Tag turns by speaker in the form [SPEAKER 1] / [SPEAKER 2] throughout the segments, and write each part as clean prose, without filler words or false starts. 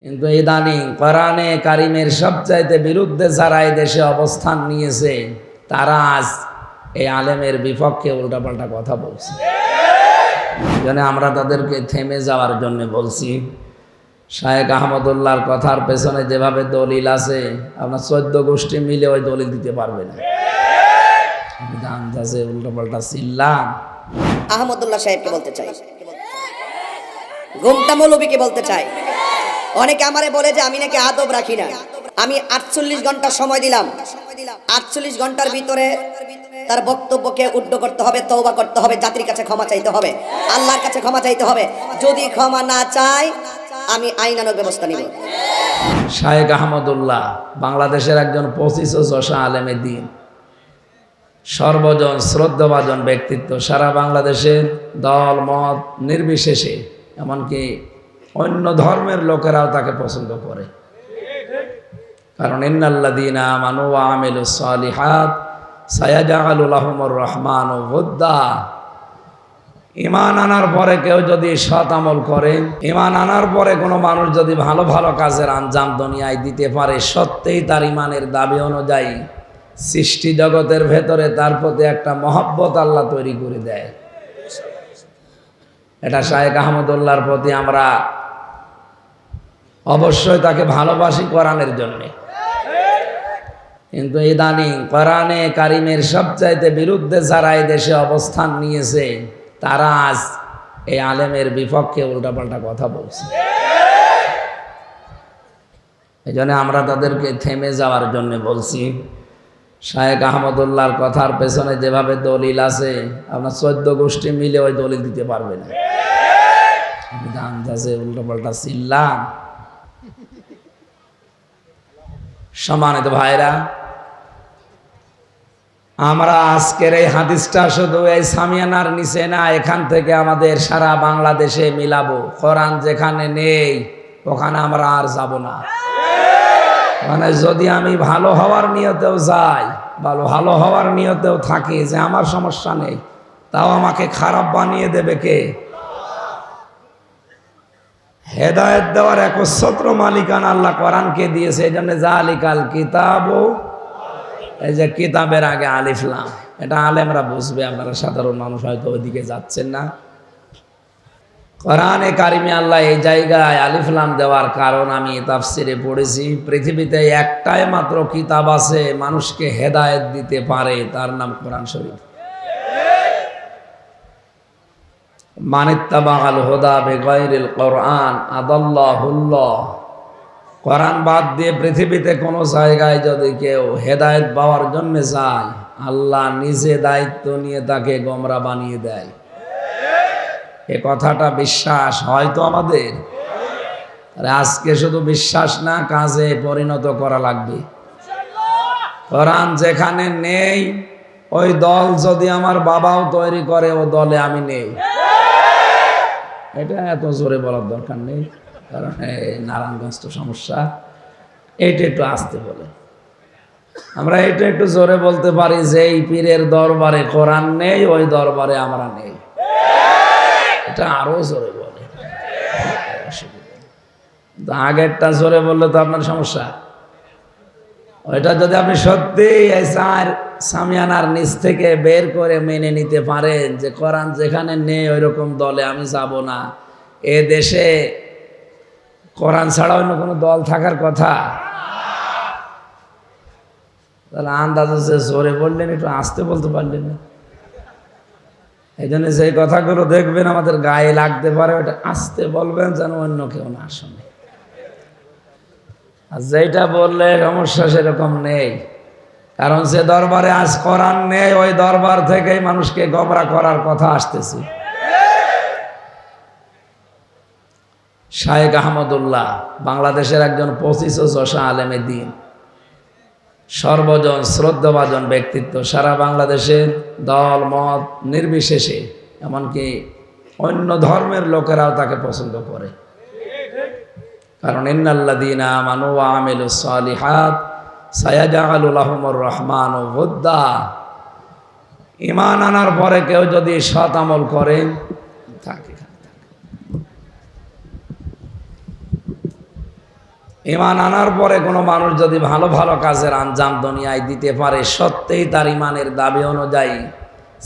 [SPEAKER 1] কিন্তু ইদানিং কোরআনে কারিমের সবচাইতে বিরুদ্ধে যারা এই দেশে অবস্থান নিয়েছে তারা আজ এই আলেমের বিপক্ষে উল্টাপাল্টা কথা বলছে। জন্য আমরা তাদেরকে থেমে যাওয়ার জন্য বলছি। শায়েখ আহমদুল্লাহর কথার পেছনে যেভাবে দলিল আছে আপনার 14 গোষ্ঠী মিলে ওই দলিল দিতে পারবে না। আন্দাজে উল্টাপাল্টা চিল্লান।
[SPEAKER 2] আহমদুল্লাহ সাহেবকে বলতে চাই, ঘুমটা মৌলবীকে বলতে চাই। অনেকে আমারে বলে যে আমি নাকি আদব রাখি না। আমি 48 ঘন্টা সময় দিলাম, 48 ঘন্টার ভিতরে তার বক্তব্যকে উদ্ধ করতে হবে, তওবা করতে হবে, জাতির কাছে ক্ষমা চাইতে হবে, আল্লাহর কাছে ক্ষমা চাইতে হবে। যদি ক্ষমা না চাই আমি আইনানুগ ব্যবস্থা নিব।
[SPEAKER 1] শায়েখ আহমদুল্লাহ বাংলাদেশের একজন 25 যশা আলেমে দ্বীন, সর্বজন শ্রদ্ধাভাজন ব্যক্তিত্ব। সারা বাংলাদেশের দল মত নির্বিশেষে এমনকি অন্য ধর্মের লোকেরাও তাকে পছন্দ করে। কারণ ইন্নাল্লাযীনা আমানু ওয়া আমিলুস সালিহাত সায়াজআলু লাহুমুর রহমানু ওয়ুদ্দা। ঈমান আনার পরে কেউ যদি সৎ আমল করে, ঈমান আনার পরে কোনো মানুষ যদি ভালো ভালো কাজের আঞ্জাম দুনিয়ায় দিতে পারে, সত্যিই তার ঈমানের দাবি অনুযায়ী সৃষ্টি জগতের ভেতরে তার প্রতি একটা মহব্বত আল্লাহ তৈরি করে দেয়। এটা শায়েখ আহমদুল্লাহর প্রতি আমরা অবশ্যই তাকে ভালোবাসি কোরআনের জন্যে। কিন্তু ইদানিং কোরআনে কারিমের সবচাইতে বিরুদ্ধে যারা এই দেশে অবস্থান নিয়েছে তারা আজ এই আলেমের বিপক্ষে উল্টাপাল্টা কথা বলছে। এই জন্য আমরা তাদেরকে থেমে যাওয়ার জন্য বলছি। শায়েখ আহমদুল্লাহর কথার পেছনে যেভাবে দলিল আছে আপনার 14 গোষ্ঠী মিলে ওই দলিল দিতে পারবে না। আন্দাজে উল্টাপাল্টা চিল্লান। সম্মানিত ভাইরা, আমরা আজকের এই হাদিসটা শুধু এই সামিয়ানার নিচে না, এখান থেকে আমাদের সারা বাংলাদেশে মিলাবো। কোরআন যেখানে নেই ওখানে আমরা আর যাব না। মানে যদি আমি ভালো হওয়ার নিয়তেও যাই, ভালো হওয়ার নিয়তেও থাকি যে আমার সমস্যা নেই, তাও আমাকে খারাপ বানিয়ে দেবে কে? হেদায়েত দেওয়ার একচ্ছত্র মালিকানা আল্লাহ কোরআনকে দিয়েছে। এই জন্য জালিকাল কিতাবু, এই যে কিতাবের আগে আলিফ লাম, এটা আলেমরা বুঝবে, আপনারা সাধারণ মানুষ হয়তো ওইদিকে যাচ্ছেন না। কোরআনে কারিমে আল্লাহ এই জায়গায় আলিফ লাম দেওয়ার কারণ আমি তাফসিরে পড়েছি। পৃথিবীতে একটাই মাত্র কিতাব আছে মানুষকে হেদায়েত দিতে পারে, তার নাম কোরআন শরীফ। মানিত্তাবাআল হুদা বিগাইরিল কোরআন আদাল্লাহুল্লাহ। কোরআন বাদ দিয়ে পৃথিবীতে কোনো জায়গায় যদি কেউ হেদায়েত পাওয়ার জন্য যায়, আল্লাহ নিজে দায়িত্ব নিয়ে তাকে গোমরা বানিয়ে দেয়। এ কথাটা বিশ্বাস হয়তো আমাদের আজকে শুধু বিশ্বাস না, কাজে পরিণত করা লাগবে। কোরআন যেখানে নেই ওই দল যদি আমার বাবাও তৈরি করে, ও দলে আমি নেই। এটা এত জোরে বলার দরকার নেই, কারণ নারায়ণগঞ্জ তো সমস্যা। এইটা একটু আসতে বলে আমরা এটা একটু জোরে বলতে পারি যে এই পীরের দরবারে কোরআন নেই, ওই দরবারে আমরা নেই। এটা আরো জোরে বলে, আগেরটা জোরে বললে তো আপনার সমস্যা। ওইটা যদি আপনি সত্যি সামিয়ানার নিচ থেকে বের করে মেনে নিতে পারেন যে কোরআন যেখানে নেই ওই রকম দলে আমি যাব না, এ দেশে কোরআন ছাড়া অন্য কোনো দল থাকার কথা? তাহলে আন্দাজে জোরে বললেন, একটু আসতে বলতে পারলেন না। এই জন্য সেই কথাগুলো দেখবেন আমাদের গায়ে লাগতে পারে, ওটা আসতে বলবেন যেন অন্য কেউ না শোনে। আর যেটা বললে সমস্যা সেরকম নেই, কারণ যে দরবারে আজ কোরআন নেই ওই দরবার থেকেই মানুষকে গোমরা করার কথা আসতেছে। শায়েখ আহমদুল্লাহ বাংলাদেশের একজন 25 যশা আলেমে দ্বীন, সর্বজন শ্রদ্ধাভাজন ব্যক্তিত্ব। সারা বাংলাদেশের দল মত নির্বিশেষে এমনকি অন্য ধর্মের লোকেরাও তাকে পছন্দ করে। কারণ ইন্নাল্লাযীনা আমানু ওয়া আমিলুস সালিহাত সায়াজআলু লাহুমুর রহমানু ওয়ুদ্দা। ঈমান আনার পরে কেউ যদি সৎ আমল করে থাকে, ঈমান আনার পরে কোনো মানুষ যদি ভালো ভালো কাজের আঞ্জাম দুনিয়ায় দিতে পারে, সত্যিই তার ঈমানের দাবি অনুযায়ী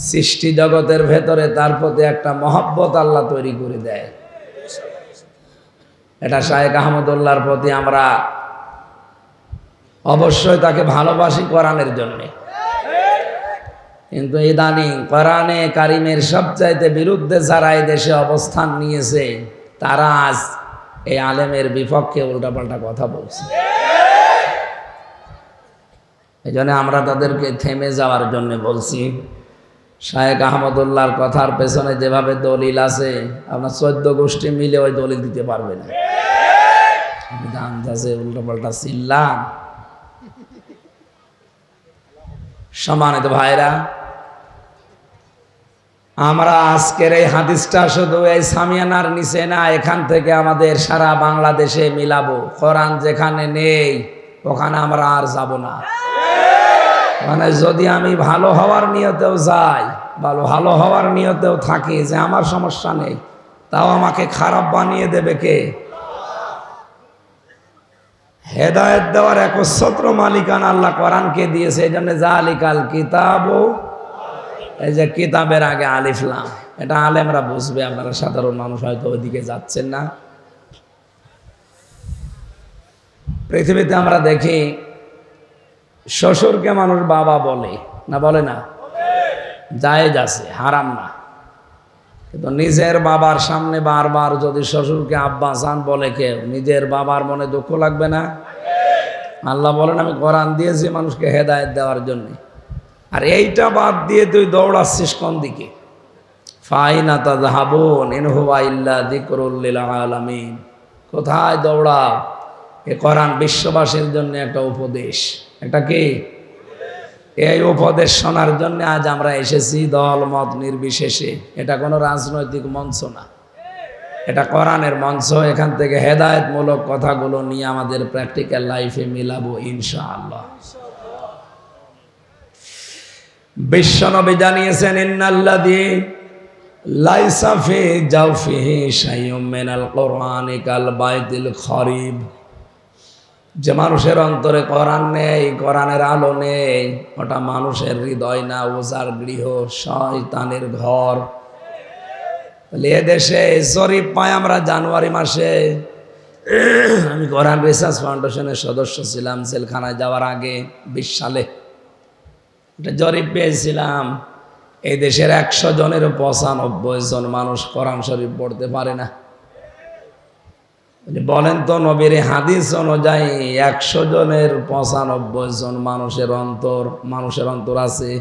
[SPEAKER 1] সৃষ্টি জগতের ভেতরে তার প্রতি একটা মহব্বত আল্লাহ তৈরি করে দেয়। এটা শায়েখ আহমদুল্লাহর প্রতি আমরা অবশ্যই তাকে ভালোবাসি কোরআনের জন্যে। কিন্তু ইদানিং কোরআনে কারিমের সবচাইতে বিরুদ্ধে যারা এই দেশে অবস্থান নিয়েছে, তারা আজ এই আলেমের বিপক্ষে উল্টাপাল্টা কথা বলছে। এই জন্য আমরা তাদেরকে থেমে যাওয়ার জন্য বলছি। শায়েখ আহমদুল্লাহর কথার পেছনে যেভাবে দলিল আছে, আপনার 14 গোষ্ঠী মিলে ওই দলিল দিতে পারবে না। উল্টাপাল্টা চিল্লান। সম্মানিত ভাইরা, আমরা আজকের এই হাদিসটা শুধু এই সামিয়ানার নিচে না, এখান থেকে আমাদের সারা বাংলাদেশে মিলাবো। কোরআন যেখানে নেই ওখানে আমরা আর যাব না। মানে যদি আমি ভালো হওয়ার নিয়তেও যাই, ভালো হওয়ার নিয়তেও থাকি যে আমার সমস্যা নেই, তাও আমাকে খারাপ বানিয়ে দেবে কে? হেদায়েত দেওয়ার একচ্ছত্র মালিকানা আল্লাহ কোরআনকে দিয়েছে। এই জন্য জালিকাল কিতাব, এই যে কিতাবের আগে আলিফ লাম, এটা আলেমরা বুঝবে, আপনারা সাধারণ মানুষ হয়তো ওইদিকে যাচ্ছেন না। পৃথিবীতে আমরা দেখি শ্বশুরকে মানুষ বাবা বলে না, বলে না? জায়েজ আছে, হারাম না। কিন্তু নিজের বাবার সামনে বারবার যদি শ্বশুরকে আব্বা জান বলে কেউ, নিজের বাবার মনে দুঃখ লাগবে না? আল্লাহ বলেন আমি কোরআন দিয়েছি মানুষকে হেদায়েত দেওয়ার জন্য, আর এইটা বাদ দিয়ে তুই দৌড়াচ্ছিস কোন দিকে? ফাইনা তাযহাবুন ইন হুয়া ইল্লা যিকরুল লিল আলামিন। কোথায় দৌড়াও? এ কোরআন বিশ্ববাসীর জন্য একটা উপদেশ। এটা কি? এই উপদেশ শোনার জন্য আজ আমরা এসেছি, দল মত নির্বিশেষে। এটা কোনো রাজনৈতিক মঞ্চ না, এটা কোরআনের মঞ্চ। এখান থেকে হেদায়েতমূলক কথাগুলো নিয়ে আমাদের প্র্যাকটিক্যাল লাইফে মিলাবো ইনশাআল্লাহ। বিশ্বনবী জানিয়েছেন, ইন্নাল্লাযী লাইসা ফি জাওফিহি শাইউম মিনাল কোরআনি কাল বাইতিল খরিব। যে মানুষের অন্তরে কোরআন নেই, কোরআনের আলো নেই, ওটা মানুষের হৃদয় না, ওজার গৃহ, শয়তানের ঘর। এ দেশে জরিপ পাই আমরা জানুয়ারি মাসে। আমি কোরআন রিসার্চ ফাউন্ডেশনের সদস্য ছিলাম জেলখানায় যাওয়ার আগে 20 সালে। এটা জরিপ পেয়েছিলাম, এই দেশের 100 জনের 95 জন মানুষ কোরআন শরীফ পড়তে পারে না। বলেন তো, নবীর হাদিস অনুযায়ী 100 জনের 95 জন মানুষের অন্তর আছে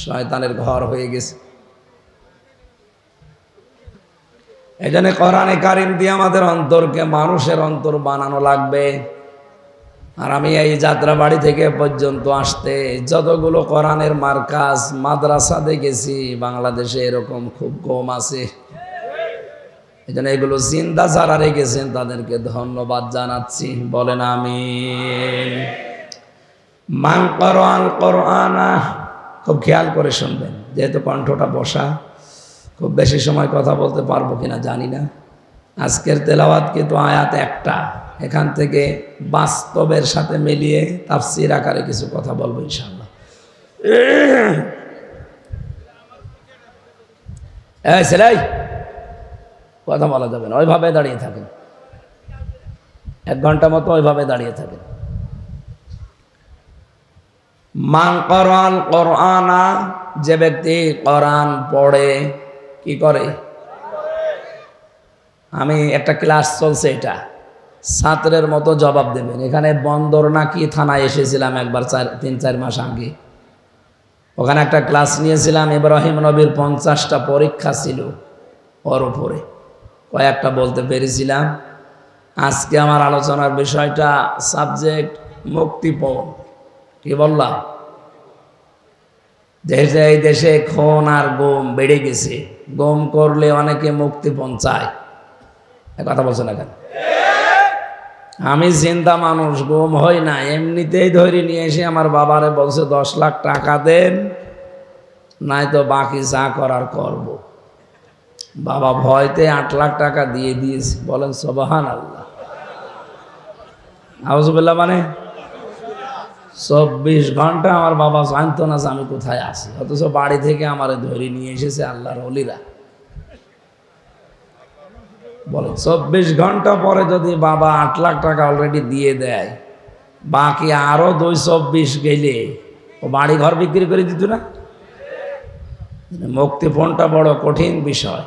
[SPEAKER 1] শয়তানের ঘর হয়ে গেছে। এই জন্য কোরআনে কারিম দিয়ে আমাদের অন্তরকে মানুষের অন্তর বানানো লাগবে। আর আমি এই যাত্রাবাড়ি থেকে পর্যন্ত আসতে যতগুলো কোরআনের মার্কাজ মাদ্রাসা দেখেছি, বাংলাদেশে এরকম খুব কম আছে। এই জন্য এগুলো জিন্দা যারা রেখেছেন তাদেরকে ধন্যবাদ জানাচ্ছি। বলেন আমিন। মান ক্বারাআল কোরআনা, খুব খেয়াল করে শুনবেন, যেহেতু কণ্ঠটা বসা, খুব বেশি সময় কথা বলতে পারবো কিনা জানি না। আজকের তেলাওয়াত কিন্তু আয়াত একটা, এখান থেকে বাস্তবের সাথে মিলিয়ে তাফসীর আকারে কিছু কথা বলবো ইনশাআল্লাহ। এই ছেলে, কথা বলা যাবে না, ওইভাবে দাঁড়িয়ে থাকেন, 1 ঘন্টা মতো ওইভাবে দাঁড়িয়ে থাকেন। মান ক্বারাআল কোরআনা, যে ব্যক্তি কোরআন পড়ে, কি করে? আমি একটা ক্লাস চলছে, এটা ছাত্রের মতো জবাব দেবেন। এখানে বন্দর নাকি থানায় এসেছিলাম একবার 3-4 মাস আগে। ওখানে একটা ক্লাস নিয়েছিলাম, ইব্রাহিম নবীর 50টা পরীক্ষা ছিল, ওর উপরে কয়েকটা বলতে পেরেছিলাম। আজকে আমার আলোচনার বিষয়টা সাবজেক্ট মুক্তিপণ। কি বললাম? যেহেতু এই দেশে খুন আর গুম বেড়ে গেছে, গুম করলে অনেকে মুক্তিপণ চায়, কথা বলছে না কেন? আমি চিন্তা মানুষ, গুম হই না, এমনিতেই ধরে নিয়ে এসে আমার বাবারে বলছে 10 লাখ টাকা দেন, নাই তো বাকি যা করার করব। বাবা ভয়তে 8 লাখ টাকা দিয়ে দিয়েছে। বলেন সুবহানাল্লাহ। আউযুবিল্লাহ মানে 24 ঘন্টা আমার বাবা জানতো না যে আমি কোথায় আছি, অথচ বাড়ি থেকে আমার ধরে নিয়ে এসেছে আল্লাহর ওলিরা। বলে 24 ঘন্টা পরে যদি বাবা 8 লাখ টাকা অলরেডি দিয়ে দেয়, বাকি আরো 224 গেলে ও বাড়ি ঘর বিক্রি করে দিত না? মুক্তিপণটা বড় কঠিন বিষয়।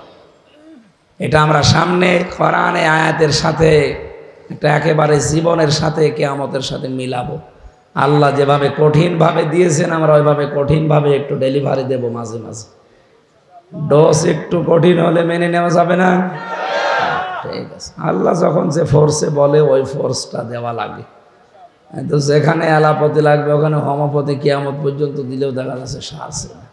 [SPEAKER 1] এটা আমরা সামনে কোরআনে আয়াতের সাথে এটা একেবারে জীবনের সাথে কিয়ামতের সাথে মিলাবো। আল্লাহ যেভাবে কঠিনভাবে দিয়েছেন আমরা ওইভাবে কঠিনভাবে একটু ডেলিভারি দেব মাঝে মাঝে। ডোজ একটু কঠিন হলে মেনে নেওয়া যাবে না? ঠিক আছে, আল্লাহ যখন যে ফোর্সে বলে ওই ফোর্সটা দেওয়া লাগে। তো যেখানে এলাপতি লাগবে ওখানে হোমোপতি কিয়ামত পর্যন্ত দিলেও দেখা যাচ্ছে সারছে না।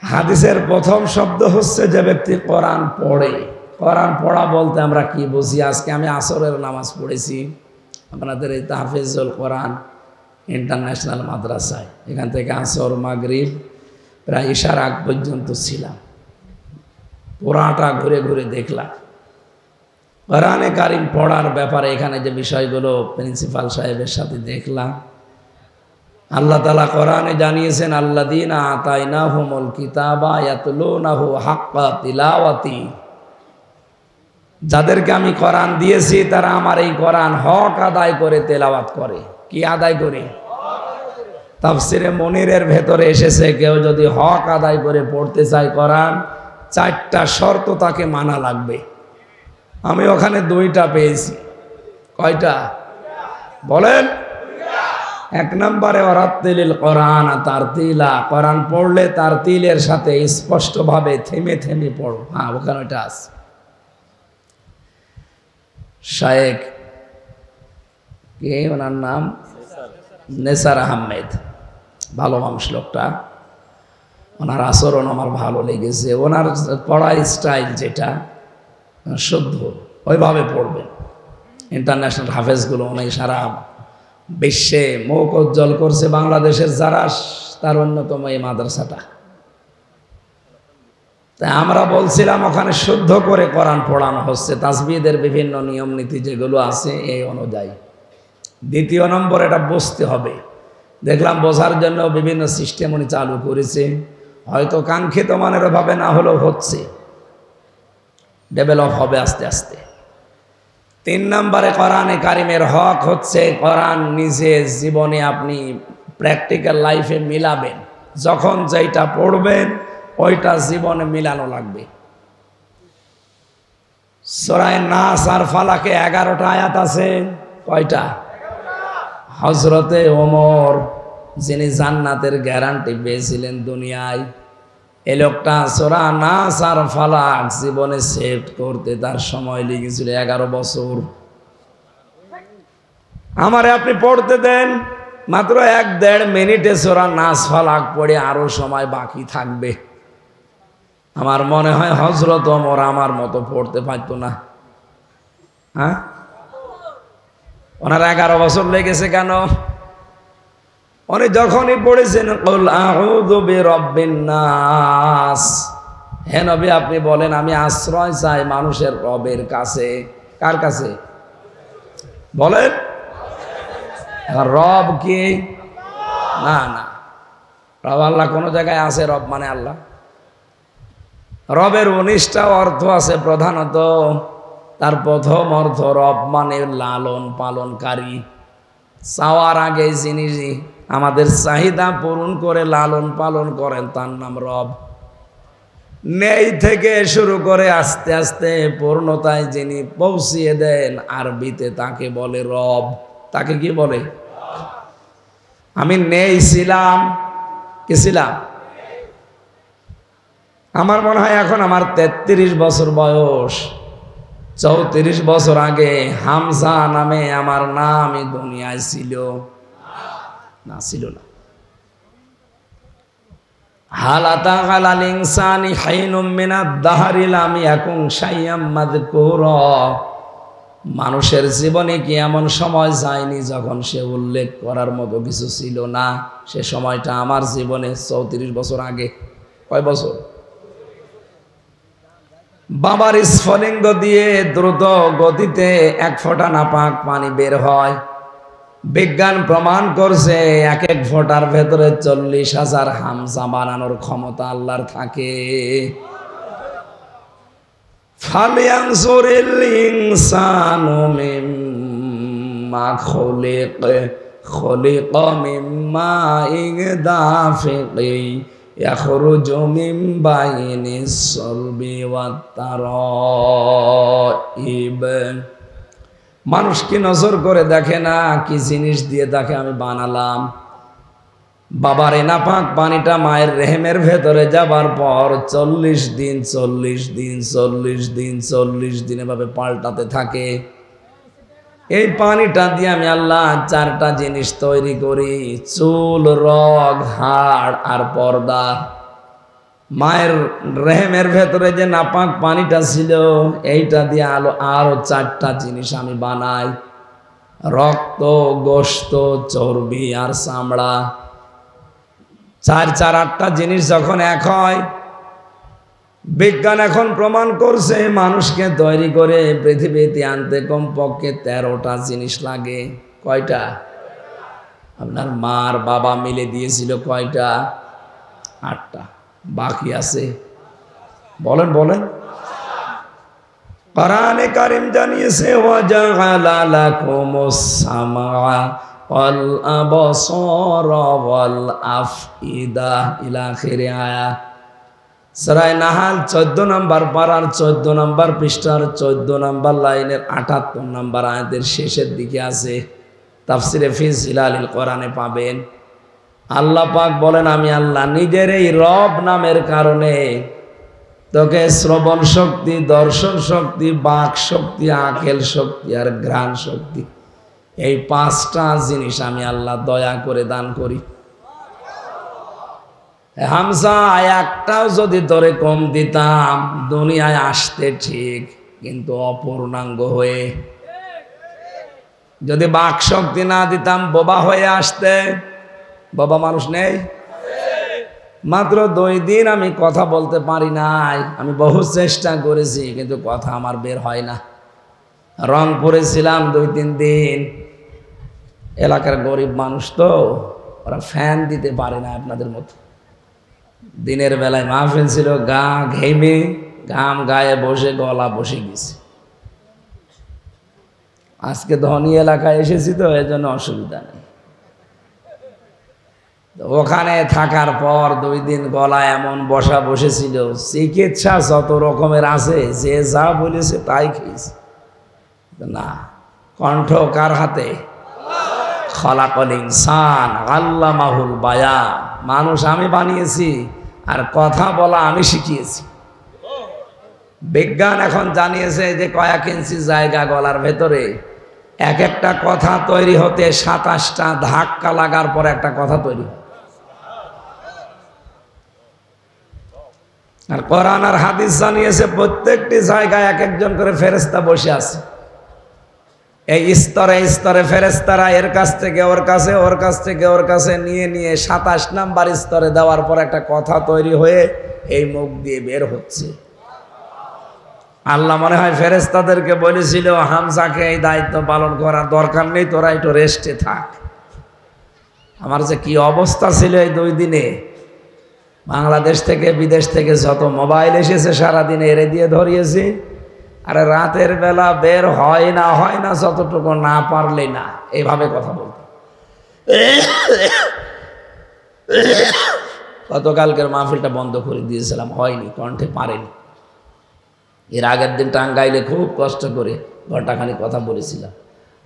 [SPEAKER 1] হাদিসের প্রথম শব্দ হচ্ছে যে ব্যক্তি কোরআন পড়ে। কোরআন পড়া বলতে আমরা কি বুঝি? আজকে আমি আসরের নামাজ পড়েছি আপনাদের এই তাহফিজুল কোরআন ইন্টারন্যাশনাল মাদ্রাসায়। এখান থেকে আসর মাগরিব প্রায় ইশার আগ পর্যন্ত ছিলাম, পুরাটা ঘুরে ঘুরে দেখলাম। কোরআনে কারিম পড়ার ব্যাপারে এখানে যে বিষয়গুলো প্রিন্সিপাল সাহেবের সাথে দেখলাম, আল্লাহ তাআলা কোরআনে জানিয়েছেন আল্লাযীনা আতাইনাহুমুল কিতাবা ইয়াতলুনাহু হাক্কা তিলাওয়াতি, যাদেরকে আমি কোরআন দিয়েছি তারা আমার এই কোরআন হক আদায় করে তেলাওয়াত করে। কি আদায় করে? তাফসিরে মুনিরের ভেতরে এসেছে কেউ যদি হক আদায় করে পড়তে চায় কোরআন, 4টা শর্ত তাকে মানা লাগবে। আমি ওখানে 2টা পেয়েছি। কয়টা বলেন? 1 নম্বরে ওয়ারাত্তিলিল কোরআন তারতিলা, কোরআন পড়লে তারতিলের সাথে স্পষ্টভাবে থেমে থেমে পড়ো। হ্যাঁ, ওখানে ওইটা আছে। শায়েখ কে ওনার নাম? নেসার আহমেদ, ভালো মানুষ লোকটা। ওনার আচরণ আমার ভালো লেগেছে। ওনার পড়ার স্টাইল যেটা শুদ্ধ, ওইভাবে পড়বেন। ইন্টারন্যাশনাল হাফেজগুলো উনি সারা বিশ্বে মুখ উজ্জ্বল করছে। বাংলাদেশের যারা তার অন্যতম এই মাদ্রাসাটা। তাই আমরা বলছিলাম ওখানে শুদ্ধ করে কোরআন পড়ানো হচ্ছে, তাসবিহদের বিভিন্ন নিয়ম নীতি যেগুলো আছে এই অনুযায়ী। 2 নম্বর এটা বুঝতে হবে। দেখলাম বোঝার জন্য বিভিন্ন সিস্টেম উনি চালু করেছে, হয়তো কাঙ্ক্ষিত মানের ভাবে না হলেও হচ্ছে, ডেভেলপ হবে আস্তে আস্তে। 3 নম্বরে কোরআনে কারিমের হক হচ্ছে কোরআন নিজে জীবনে আপনি প্র্যাকটিক্যাল লাইফে মিলাবেন। যখন যেটা পড়বেন ওইটা জীবনে মিলানো লাগবে। সূরা নাস আর ফালাকে 11টা আয়াত আছে। কয়টা? হযরতে ওমর যিনি জান্নাতের গ্যারান্টি পেয়েছিলেন দুনিয়ায়, এই লোকটা সূরা নাস আর ফালাক জীবনে সেভ করতে তার সময় লেগেছিল 11 বছর। আমারে আপনি পড়তে দেন, মাত্র 1-1.5 মিনিটে সূরা নাস ফালাক পড়ে আরো সময় বাকি থাকবে। আমার মনে হয় হযরত ওমর আমার মতো পড়তে পারতো না। হ্যাঁ, ওনার 11 বছর লেগেছে কেন? উনি যখনই পড়েছেন কুল আউযু বিরাব্বিন নাস, হে নবী আপনি বলেন আমি আশ্রয় চাই মানুষের রবের কাছে। কার কাছে বলেন? রব কি? না না, রব আল্লাহ কোন জায়গায় আছে? রব মানে আল্লাহ। রবের 19টা অর্থ আছে। প্রধানত তার প্রথম অর্থ রব মানে লালন পালনকারী। চাওয়ার আগে যিনি আমাদের চাহিদা পূরণ করে লালন পালন করেন তার নাম রব। নেই থেকে শুরু করে আস্তে আস্তে পূর্ণতায় যিনি পৌঁছিয়ে দেন, আরবিতে তাকে বলে রব। তাকে কি বলে? আমি নেই ছিলাম, কি ছিলাম? আমার মনে হয় এখন আমার 33 বছর বয়স। 34 বছর আগে হামজা নামে আমার নাম এই দুনিয়ায় ছিল না? ছিল না। হালাতা আলাল ইনসানি হাইনুম মিনাদ দাহরি লাম ইয়াকুন শাইয়াম মাযকুরা, মানুষের জীবনে কি এমন সময় যায়নি যখন সে উল্লেখ করার মতো কিছু ছিল না? সে সময়টা আমার জীবনে 34 বছর আগে। কয় বছর? বাবার স্ফলিঙ্গ দিয়ে দ্রুত গতিতে 1 ফোঁটা নাপাক পানি বের হয়। বিজ্ঞান প্রমাণ করছে 1 ফোঁটার ভেতরে 40,000 হামজা বানানোর ক্ষমতা আল্লাহর থাকে। ফালিয়ানজুরিল ইনসানু মিম্মা খুলিকা মিম্মা দাফিকি ইয়াখরুজু মিন বাইনিস সালবি ওয়াত তারাইব। মানুষ কি নজর করে দেখে না কি জিনিস দিয়ে তাকে আমি বানালাম? বাবার নাপাক পানিটা মায়ের রেহেমের ভেতরে যাবার পর 40 দিন 40 দিন 40 দিন 40 দিন এভাবে পাল্টাতে থাকে। এই পানিটা দিয়ে আমি আল্লাহ 4টা জিনিস তৈরি করি: চুল, রগ, হাড় আর পর্দা। মায়ের রেহেমের ভেতরে যে নাপাক পানিটা ছিল এইটা দিয়ে আরো 4টা জিনিস আমি বানাই: রক্ত, গোশত, চর্বি আর চামড়া। 4 4 8টা জিনিস যখন এক হয়, বিজ্ঞান এখন প্রমাণ করছে মানুষকে তৈরি করে পৃথিবীতে আনতে কমপক্ষে 13টা জিনিস লাগে। কয়টা? আপনার মার বাবা মিলে দিয়েছিল কয়টা? 8টা। বাকি আছে, বলেন বলেন। কোরআনে কারীম জানিয়েছে ওয়াজাআলা লাকুমুস সামআ ওয়াল আবসারা ওয়াল আফইদা ইলা আখিরি আয়া। সূরা নাহাল 14 নম্বর পারার 14 নম্বর পৃষ্ঠার 14 নম্বর লাইনের 78 নম্বর আয়াতের শেষের দিকে আছে। তাফসিরে ফি জিলালিল কোরআনে পাবেন। আল্লাহ পাক বলেন, আমি আল্লাহ নিজের এই রব নামের কারণে তোকে শ্রবণ শক্তি, দর্শন শক্তি, বাক শক্তি, আকেল শক্তি আর ঘ্রাণ শক্তি, এই 5টা জিনিস আমি আল্লাহ দয়া করে দান করি। হামজা একটাও যদি তোরে কম দিতাম দুনিয়ায় আসতে ঠিক, কিন্তু অপূর্ণাঙ্গ হয়ে। যদি বাক শক্তি না দিতাম বোবা হয়ে আসতে। বাবা মানুষ নেই? মাত্র 2 দিন আমি কথা বলতে পারি নাই। আমি বহু চেষ্টা করেছি কিন্তু কথা আমার বের হয় না। রংপুরে ছিলাম 2-3 দিন। এলাকার গরিব মানুষ তো, ওরা ফ্যান দিতে পারে না আপনাদের মতো। দিনের বেলায় মাহফিল ছিল, গা ঘেমে ঘাম গায়ে বসে গলা বসে গেছে। আজকে ধনী এলাকায় এসেছি তো এজন্য অসুবিধা নেই। ওখানে থাকার পর 2 দিন গলা এমন বসা বসেছিল, চিকিৎসা যত রকমের আছে যে যা বলেছে তাই খেয়েছে। না, কণ্ঠ কার হাতে? খলাকল ইনসান আল্লামাহুল বায়ান। মানুষ আমি বানিয়েছি আর কথা বলা আমি শিখিয়েছি। বিজ্ঞান এখন জানিয়েছে যে কয়েক ইঞ্চি জায়গা গলার ভেতরে, একটা কথা তৈরি হতে 27টা ধাক্কা লাগার পর একটা কথা তৈরি। আর কোরআন আর হাদিস জানিয়েছে প্রত্যেকটি জায়গায় একজন করে ফেরেশতা বসে আছে। এই স্তরে স্তরে ফেরেশতারা এর কাছ থেকে ওর কাছে, ওর কাছ থেকে ওর কাছে নিয়ে নিয়ে 27 নাম্বার স্তরে দেওয়ার পর একটা কথা তৈরি হয়ে এই মুখ দিয়ে বের হচ্ছে। আল্লাহ মনে হয় ফেরেশতাদেরকে বলেছিল, হামজাকে এই দায়িত্ব পালন করার দরকার নেই, তোরা একটু রেস্টে থাক। আমার যে কি অবস্থা ছিল এই 2 দিনে। বাংলাদেশ থেকে বিদেশ থেকে যত মোবাইল এসেছে সারাদিন এরে দিয়ে ধরিয়েছি। আরে রাতের বেলা বের হয় না যতটুকু না পারলেই না, এইভাবে কথা বলতো। গতকালকের মাহফিলটা বন্ধ করে দিয়েছিলাম, হয়নি, কণ্ঠে পারেনি। এর আগের দিন টাঙ্গাইলে খুব কষ্ট করে ঘন্টাখানি কথা বলেছিলাম,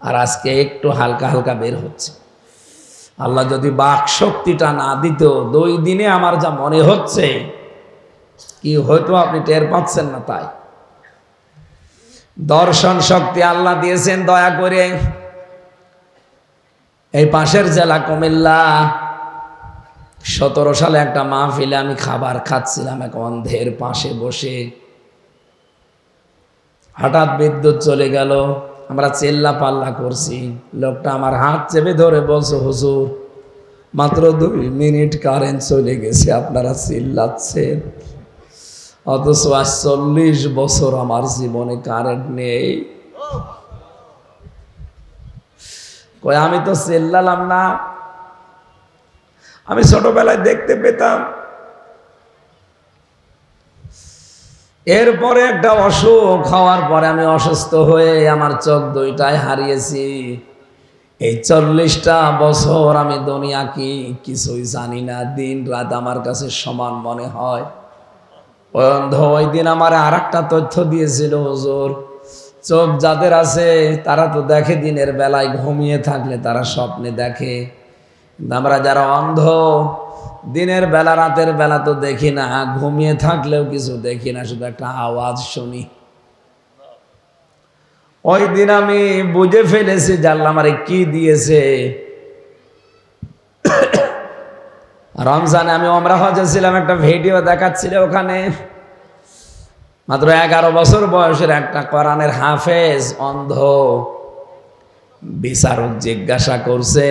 [SPEAKER 1] আর আজকে একটু হালকা হালকা বের হচ্ছে। আল্লাহ যদি বাক শক্তিটা না দিত 2 দিনে আমার যা মনে হচ্ছে কি হয়তো আপনি টের পাচ্ছেন না। তাই দর্শন শক্তি আল্লাহ দিয়েছেন দয়া করে। এই পাশের জেলা কুমিল্লা 17 সালে একটা মাহফিলে আমি খাবার খাচ্ছিলাম এক অন্ধের পাশে বসে। হঠাৎ বিদ্যুৎ চলে গেল, আমরা চিল্লা পাল্লা করছি। লোকটা আমার হাত চেপে ধরে বলছে, হুজুর মাত্র 2 মিনিট কারেন্ট চলে গেছে, আপনারা চিল্লাচ্ছেন। অথচ আজ 40 বছর আমার জীবনে কারেন্ট নেই। কই আমি তো চিল্লালাম না, আমি ছোটবেলায় দেখতে পেতাম। এরপরে একটা অসুখ হওয়ার পরে আমি অসুস্থ হয়ে আমার চোখ দুইটাই হারিয়েছি। এই 40টা বছর আমি দুনিয়া কি কিছুই জানি না, দিন রাত আমার কাছে সমান মনে হয়। ওই দিন আমার আর একটা তথ্য দিয়েছিল হুজুর, চোখ যাদের আছে তারা তো দেখে দিনের বেলায়, ঘুমিয়ে থাকলে তারা স্বপ্নে দেখে। আমরা যারা অন্ধ, দিনের বেলা রাতের বেলা তো দেখি না, ঘুমিয়ে থাকলেও কিছু দেখি না, শুধু একটা আওয়াজ শুনি। ওই দিন আমি বুঝে ফেলেছি যে আল্লাহ আমারে কি দিয়েছে। রমজানে আমি ওমরা হজে ছিলাম, একটা ভিডিও দেখাচ্ছিল, ওখানে মাত্র 11 বছর বয়সের একটা কোরআনের হাফেজ অন্ধ বিচারক জিজ্ঞাসা করছে,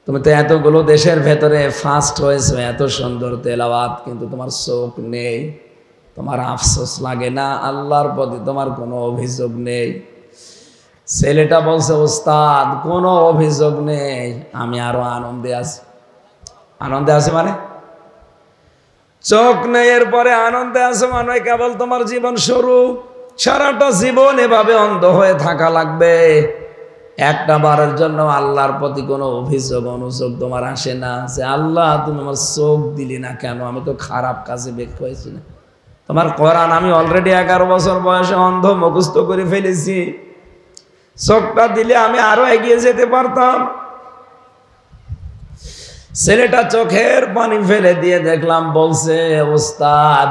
[SPEAKER 1] তুমি তো এতগুলো দেশের ভেতরে ফার্স্ট হয়েছো, এত সুন্দর তেলাওয়াত, কিন্তু তোমার চোখ নেই, তোমার আফসোস লাগে না? আল্লাহর প্রতি তোমার কোনো অভিযোগ নেই? ছেলেটা বলছে, ওস্তাদ কোনো অভিযোগ নেই, আমি আরো আনন্দে আছি। আনন্দে আছে মানে চোখ নেই, এরপরে আনন্দে আছে মানে কেবল তোমার জীবন শুরু। সারাটা জীবন এভাবে অন্ধ হয়ে থাকা লাগবে। একটা বারের জন্য আল্লাহর প্রতি কোনো অভিযোগ অনুযোগ তোমার আসে না যে আল্লাহ তুমি আমার চোখ দিলি না কেন, আমি তো খারাপ কাজে বের হয়েছি না? তোমার কোরআন আমি অলরেডি 11 বছর বয়সে অন্ধ মুখস্থ করে ফেলেছি, চোখটা দিলে আমি আরো এগিয়ে যেতে পারতাম। ছেলেটা চোখের পানি ফেলে দিয়ে দেখলাম বলছে, ওস্তাদ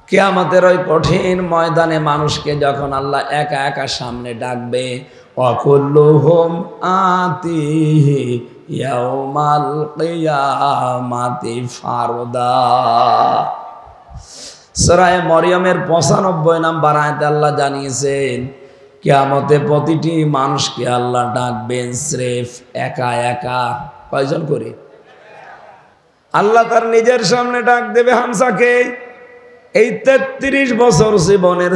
[SPEAKER 1] কিয়ামতের ওই কঠিন ময়দানে মানুষকে যখন আল্লাহ একা একা সামনে ডাকবে, ওয়াকুল্লুহুম আতিহি ইয়াউমাল কিয়ামাতি ফারদা। সূরা মরিয়মের 95 নম্বর আয়াতে আল্লাহ জানিয়েছেন কিয়ামতে প্রতিটি মানুষকে আল্লাহ ডাকবেন স্রেফ একা একা। কয়জন করে? আল্লাহ তার নিজের সামনে ডাক দেবে হামসাকে। এই 33 বছর জীবনের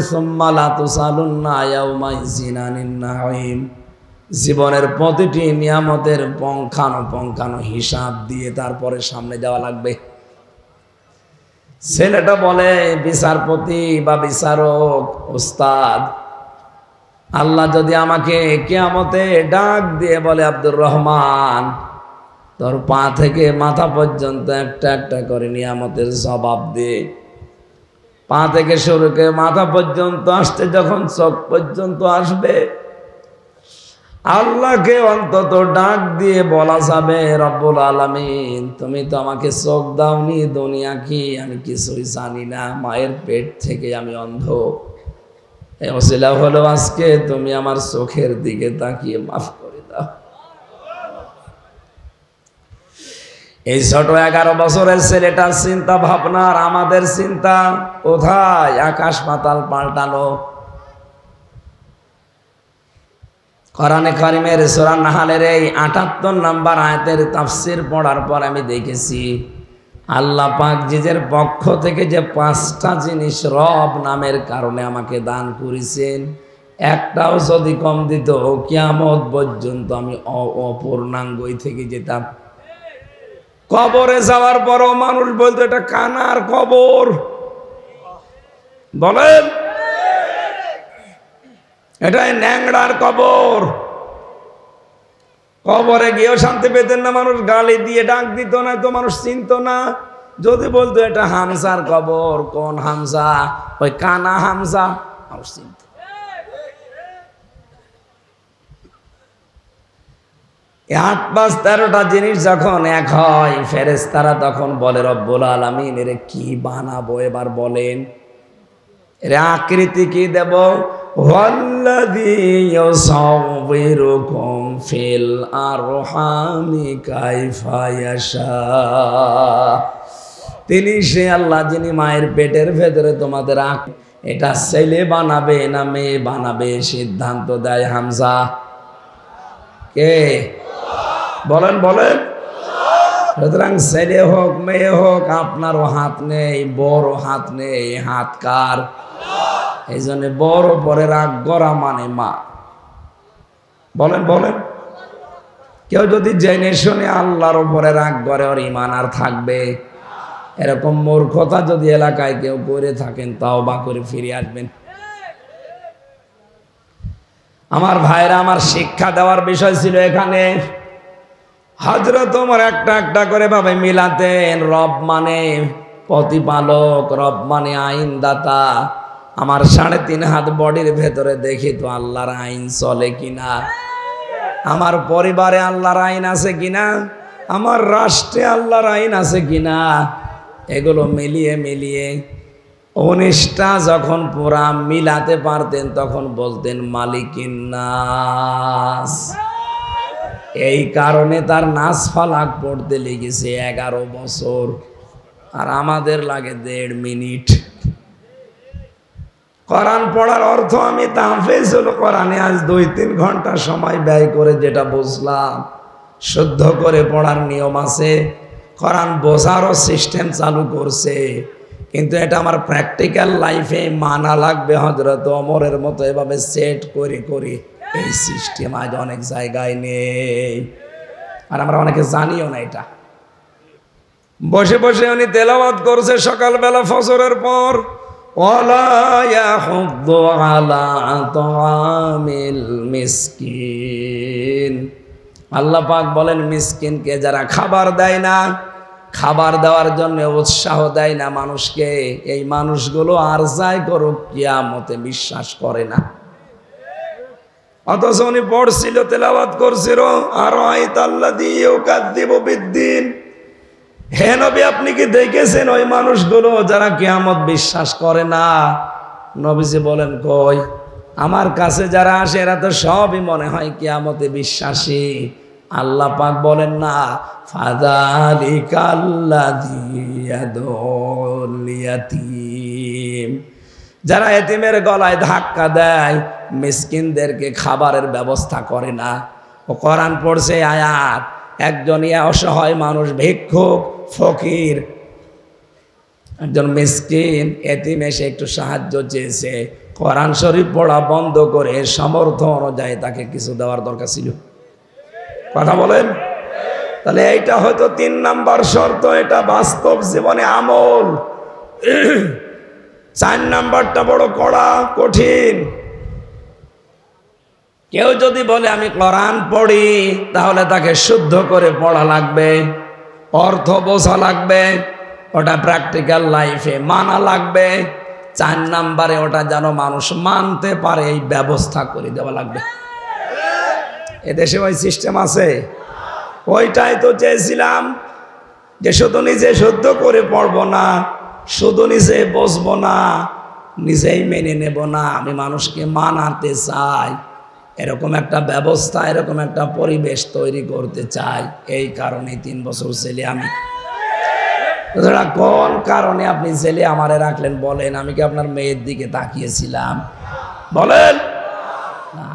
[SPEAKER 1] জীবনের প্রতিটি নিয়ামতের পঙ্খানো হিসাব দিয়ে তারপরে সামনে যাওয়া লাগবে। ছেলেটা বলে, বিচারপতি বা বিচারক ওস্তাদ, আল্লাহ যদি আমাকে কিয়ামতে ডাক দিয়ে বলে, আব্দুর রহমান তোর পা থেকে মাথা পর্যন্ত একটা একটা করে নিয়ামতের জবাব দে, পা থেকে শুরু করে মাথা পর্যন্ত আসতে যখন চোখ পর্যন্ত আসবে, আল্লাহকে অন্তত ডাক দিয়ে বলা যাবে, রব্বুল আলামিন তুমি তো আমাকে চোখ দাওনি, দুনিয়া কি আমি কিছুই জানি না, মায়ের পেট থেকে আমি অন্ধ, এই ওসিলা হলো আজকে তুমি আমার চোখের দিকে তাকিয়ে মাফ করে দাও। এই ছোট 11 বছরের ছেলেটার চিন্তা ভাবনা আর আমাদের চিন্তা কোথায়? আকাশ পাতাল পাল্টানো। কোরআনে কারিমের সূরা নাহলের এই 78 নম্বর আয়াতের তাফসীর পড়ার পর আমি দেখেছি আল্লাহ পাক নিজের পক্ষ থেকে যে 5টা জিনিস রব নামের কারণে আমাকে দান করেছেন, একটাও যদি কম দিত কিয়ামত পর্যন্ত আমি অপূর্ণাঙ্গই থেকে যেতাম। কবরে যাওয়ার পরও মানুষ বলতো এটা কানার কবর, বলেন এটাই ন্যাংড়ার কবর। কবরে গিয়েও শান্তি পেতেন না মানুষ, গালি দিয়ে ডাক দিত না, তো মানুষ চিনত না। যদি বলতো এটা হামজার কবর, কোন হামজা? ওই কানা হামজা, মানুষ চিনত। 8, 5, 13টা জিনিস যখন এক হয়, ফেরেশতারা তখন বলে, রব্বুল আলামিন এর কি বানাবো এবার বলেন, এর আকৃতি কি দেব? ওয়াল্লাযী ইউসাউবিরুকুম ফিল আরহামি কাইফা ইয়াশা। তিনি সে আল্লাহ যিনি মায়ের পেটের ভেতরে তোমাদের এটা ছেলে বানাবে না মেয়ে বানাবে সিদ্ধান্ত দেয় হামজা। কে? বলেন বলেন। সুতরাং ছেলে হোক মেয়ে হোক আপনারও হাত নেই, বড় হাত নেই, হাত কার? এই জন্য বড় পরে রাগ করা মানে মা। বলেন বলেন, কেউ যদি জেনে শুনে আল্লাহর উপরে রাগ করে ওর ঈমান আর থাকবে? এরকম মূর্খতা যদি এলাকায় কেউ করে থাকেন তওবা করে ফিরে আসবেন। আমার ভাইরা, আমার শিক্ষা দেওয়ার বিষয় ছিল এখানে। হযরত ওমর একটা একটা করে ভাবে মিলাতেন। রব মানে প্রতিপালক, রব মানে আইনদাতা। আমার 3.5 হাত বডির ভেতরে দেখি তো আল্লাহর আইন চলে কিনা, আমার পরিবারে আল্লাহর আইন আছে কিনা, আমার রাষ্ট্রে আল্লাহর আইন আছে কিনা, এগুলো মিলিয়ে মিলিয়ে 19টা যখন পুরা মিলাতে পারতেন তখন বলতেন মালিকিন নাস। এই কারণে তার নাস ফালাক পড়তে লেগেছে 11 বছর, আর আমাদের লাগে 1.5 মিনিট। কোরআন পড়ার অর্থ আমি তাহফিজ হলো কোরআনে আজ 2-3 ঘন্টা সময় ব্যয় করে যেটা বুঝলাম, শুদ্ধ করে পড়ার নিয়ম আছে, কোরআন বোঝারও সিস্টেম চালু করছে, কিন্তু এটা আমার প্র্যাকটিক্যাল লাইফে মানা লাগবে। হযরত ওমরের মতো এভাবে সেট করে করে এই সিস্টেম আজ অনেক জায়গায় নেই, আর আমরা অনেকে জানিও না এটা। বসে বসে উনি তেলাওয়াত করছে সকালবেলা ফজরের পর, ওয়ালা ইয়াহুদ্দু আলা তাআমিল মিসকিন। আল্লাহ পাক বলেন মিসকিনকে যারা খাবার দেয় না, খাবার দেওয়ার জন্য উৎসাহ দেয় না মানুষকে, এই মানুষগুলো আর যাই করুক কিয়ামতে বিশ্বাস করে না। অথচ উনি পড়ছিল, তেলাওয়াত করছিল, আর আইতাল্লাযী ইউকাযযিবু বিদ্দিন। হে নবী, আপনি কি দেখেছেন ওই মানুষগুলো যারা কিয়ামত বিশ্বাস করে না? নবীজি বলেন কই, আমার কাছে যারা আসে এরা তো সবই মনে হয় কিয়ামতে বিশ্বাসী। আল্লাহ পাক বলেন না, ফাযালিকাল্লাযী ইয়াদউল ইয়াতীম। যারা এতিমের গলায় ধাক্কা দেয়, মিসকিনদেরকে খাবারের ব্যবস্থা করে না। ও কোরআন পড়ছে আয়াত, একজন অসহায় মানুষ, ভিক্ষুক, ফকির, একজন মিসকিন এতিম এসে একটু সাহায্য চেয়েছে, কোরআন শরীফ পড়া বন্ধ করে সামর্থ্য অনুযায়ী তাকে কিছু দেওয়ার দরকার ছিল। কথা বলেন? তাহলে এইটা হয়তো 3 নাম্বার শর্ত, এটা বাস্তব জীবনে আমল। 4 নাম্বারটা বড় কড়া, কঠিন। কেউ যদি বলে আমি কোরআন পড়ি, তাহলে তাকে শুদ্ধ করে পড়া লাগবে, অর্থ বোঝা লাগবে, ওটা প্র্যাকটিক্যাল লাইফে মানা লাগবে। 4 নাম্বারে ওটা যেন মানুষ মানতে পারে এই ব্যবস্থা করে দেওয়া লাগবে। এদেশে ওই সিস্টেম আছে? ওইটাই তো চেয়েছিলাম, যে শুধু নিজে শুদ্ধ করে পড়বো না, শুধু নিজে বসবো না, নিজেই মেনে নেব না, আমি মানুষকে মানাতে চাই। এরকম একটা ব্যবস্থা, এরকম একটা পরিবেশ তৈরি করতে চাই। এই কারণে 3 বছর ছেলে আমি। কোন কারণে আপনি ছেলে আমারে রাখলেন বলেন? আমি কি আপনার মেয়ের দিকে তাকিয়েছিলাম? বলেন না।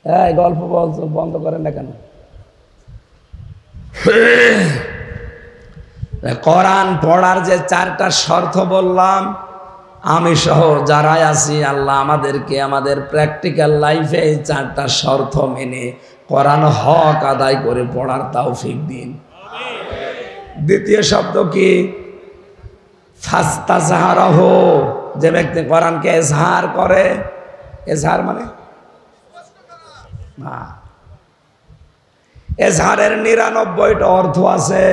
[SPEAKER 1] এই গল্প বন্ধ করেন না কেন? কোরআন পড়ার যে 4টা শর্ত বললাম, আমি সহ যারাই আছি, আল্লাহ আমাদেরকে আমাদের প্র্যাকটিক্যাল লাইফে এই 4টা শর্ত মেনে কোরআন হক আদায় করে পড়ার তৌফিক দিন। দ্বিতীয় শব্দ কি? ফাস্তাজহারাহু, যে ব্যক্তি কোরআনকে এজহার করে। এজহার মানে না, এজহারের 99টা অর্থ আছে।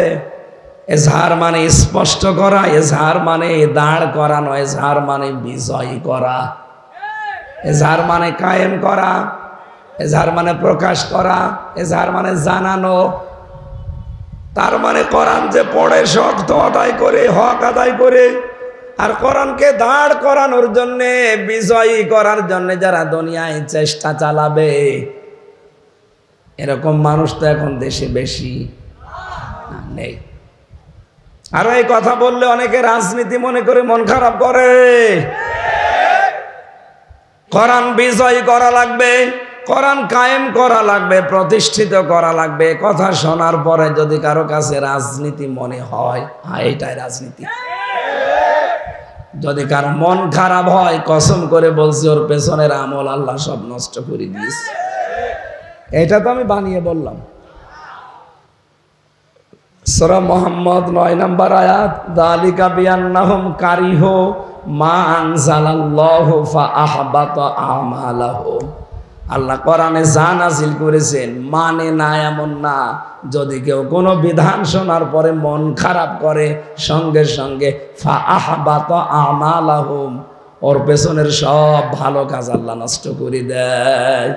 [SPEAKER 1] এজহার মানে স্পষ্ট করা, এজহার মানে দাঁড় করানো, এজহার মানে বিজয় করা, এজহার মানে কায়েম করা, এজহার মানে প্রকাশ করা, এজহার মানে জানানো। তার মানে কোরআন যে পড়ে শর্ত আদায় করে, হক আদায় করে, আর কোরআনকে দাঁড় করানোর জন্যে, বিজয়ী করার জন্য যারা দুনিয়ায় চেষ্টা চালাবে, এরকম মানুষ তো এখন দেশে বেশি নেই। আর এই কথা বললে অনেকে রাজনীতি মনে করে মন খারাপ করে। কোরআন বিজয় করা লাগবে, কোরআন কায়েম করা লাগবে, প্রতিষ্ঠিত করা লাগবে। কথা শোনার পরে যদি কারো কাছে রাজনীতি মনে হয়, এটাই রাজনীতি। যদি কারো মন খারাপ হয়, কসম করে বলছি ওর পেছনের আমল আল্লাহ সব নষ্ট করে দিয়েছে। এটা তো আমি বানিয়ে বললাম। সূরা মুহাম্মদ 9 নম্বর আয়াত, যালিকা বিআন্নাহুম কারিহু মা আনজালাল্লাহু ফাআহবাতা আমালাহুম। আল্লাহ কোরআনে যা নাযিল করেছেন মানে না এমন না। যদি কেউ কোনো বিধান শোনার পরে মন খারাপ করে, সঙ্গে সঙ্গে ফাআহবাতা আমালাহুম, ওর পেছনের সব ভালো কাজ আল্লাহ নষ্ট করে দেয়।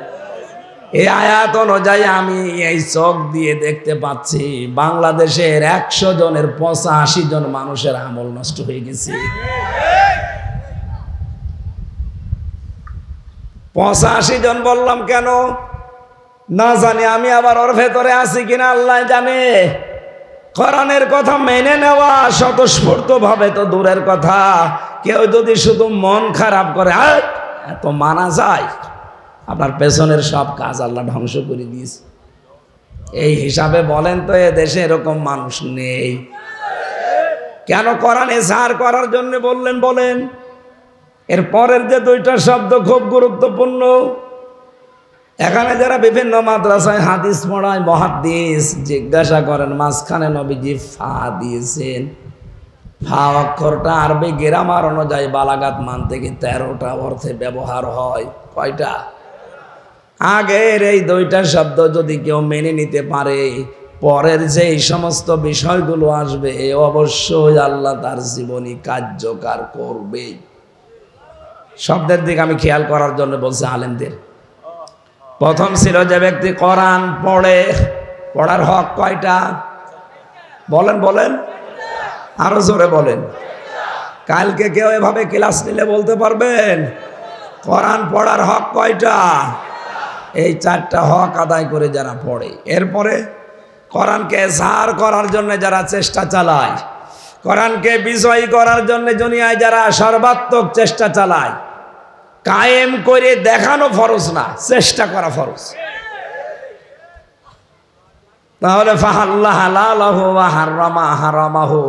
[SPEAKER 1] এই আয়াত অনুযায়ী আমি এই চোখ দিয়ে দেখতে পাচ্ছি বাংলাদেশের 100 জনের 85 জন মানুষের আমল নষ্ট হয়ে গেছে। 85 জন বললাম কেন না জানি, আমি আবার ওর ভেতরে আছি কিনা আল্লাহ জানে। কোরআনের কথা মেনে নেওয়া স্বতঃস্ফূর্ত ভাবে তো দূরের কথা, কেউ যদি শুধু মন খারাপ করে এত মানা যায়, আপনার পেছনের সব কাজ আল্লাহ ধ্বংস করে দিয়েছে। এই হিসাবে বলেন তো এ দেশে এরকম মানুষ নেই কেন? কোরআনে সার করার জন্য বললেন বলেন। এর পরের যে 2টা শব্দ খুব গুরুত্বপূর্ণ। এখানে যারা বিভিন্ন মাদ্রাসায় হাদিস পড়ায়, মুহাদ্দিস, জিজ্ঞাসা করেন মাঝখানে নবীজি ফা দিয়েছেন। ফা অক্ষরটা আরবি গ্রামার অনুযায়ী বালাগাত মান থেকে 13টা অর্থে ব্যবহার হয়। কয়টা? আগের এই 2টা শব্দ যদি কেউ মেনে নিতে পারে, পরের যে সমস্ত বিষয়গুলো আসবে অবশ্যই আল্লাহ তার জীবনী কার্যকর করবে। শব্দের দিকে আমি খেয়াল করার জন্য বলছি আলেমদের। প্রথম ছিল যে ব্যক্তি কোরআন পড়ে, পড়ার হক কয়টা? বলেন বলেন, আরো জোরে বলেন। কালকে কেউ এভাবে ক্লাস নিলে বলতে পারবেন কোরআন পড়ার হক কয়টা? এই 4টা হক আদায় করে যারা পড়ে, এরপরে কোরআনকে এজহার করার জন্য যারা চেষ্টা চালায়, কোরআনকে বিজয়ী করার জন্য দুনিয়ায় যারা সর্বাত্মক চেষ্টা চালায়, কায়েম করে দেখানো ফরজ না, চেষ্টা করা ফরজ। তাহলে ফাহাল্লা হালালাহু ওয়া হারামা হারামাহু,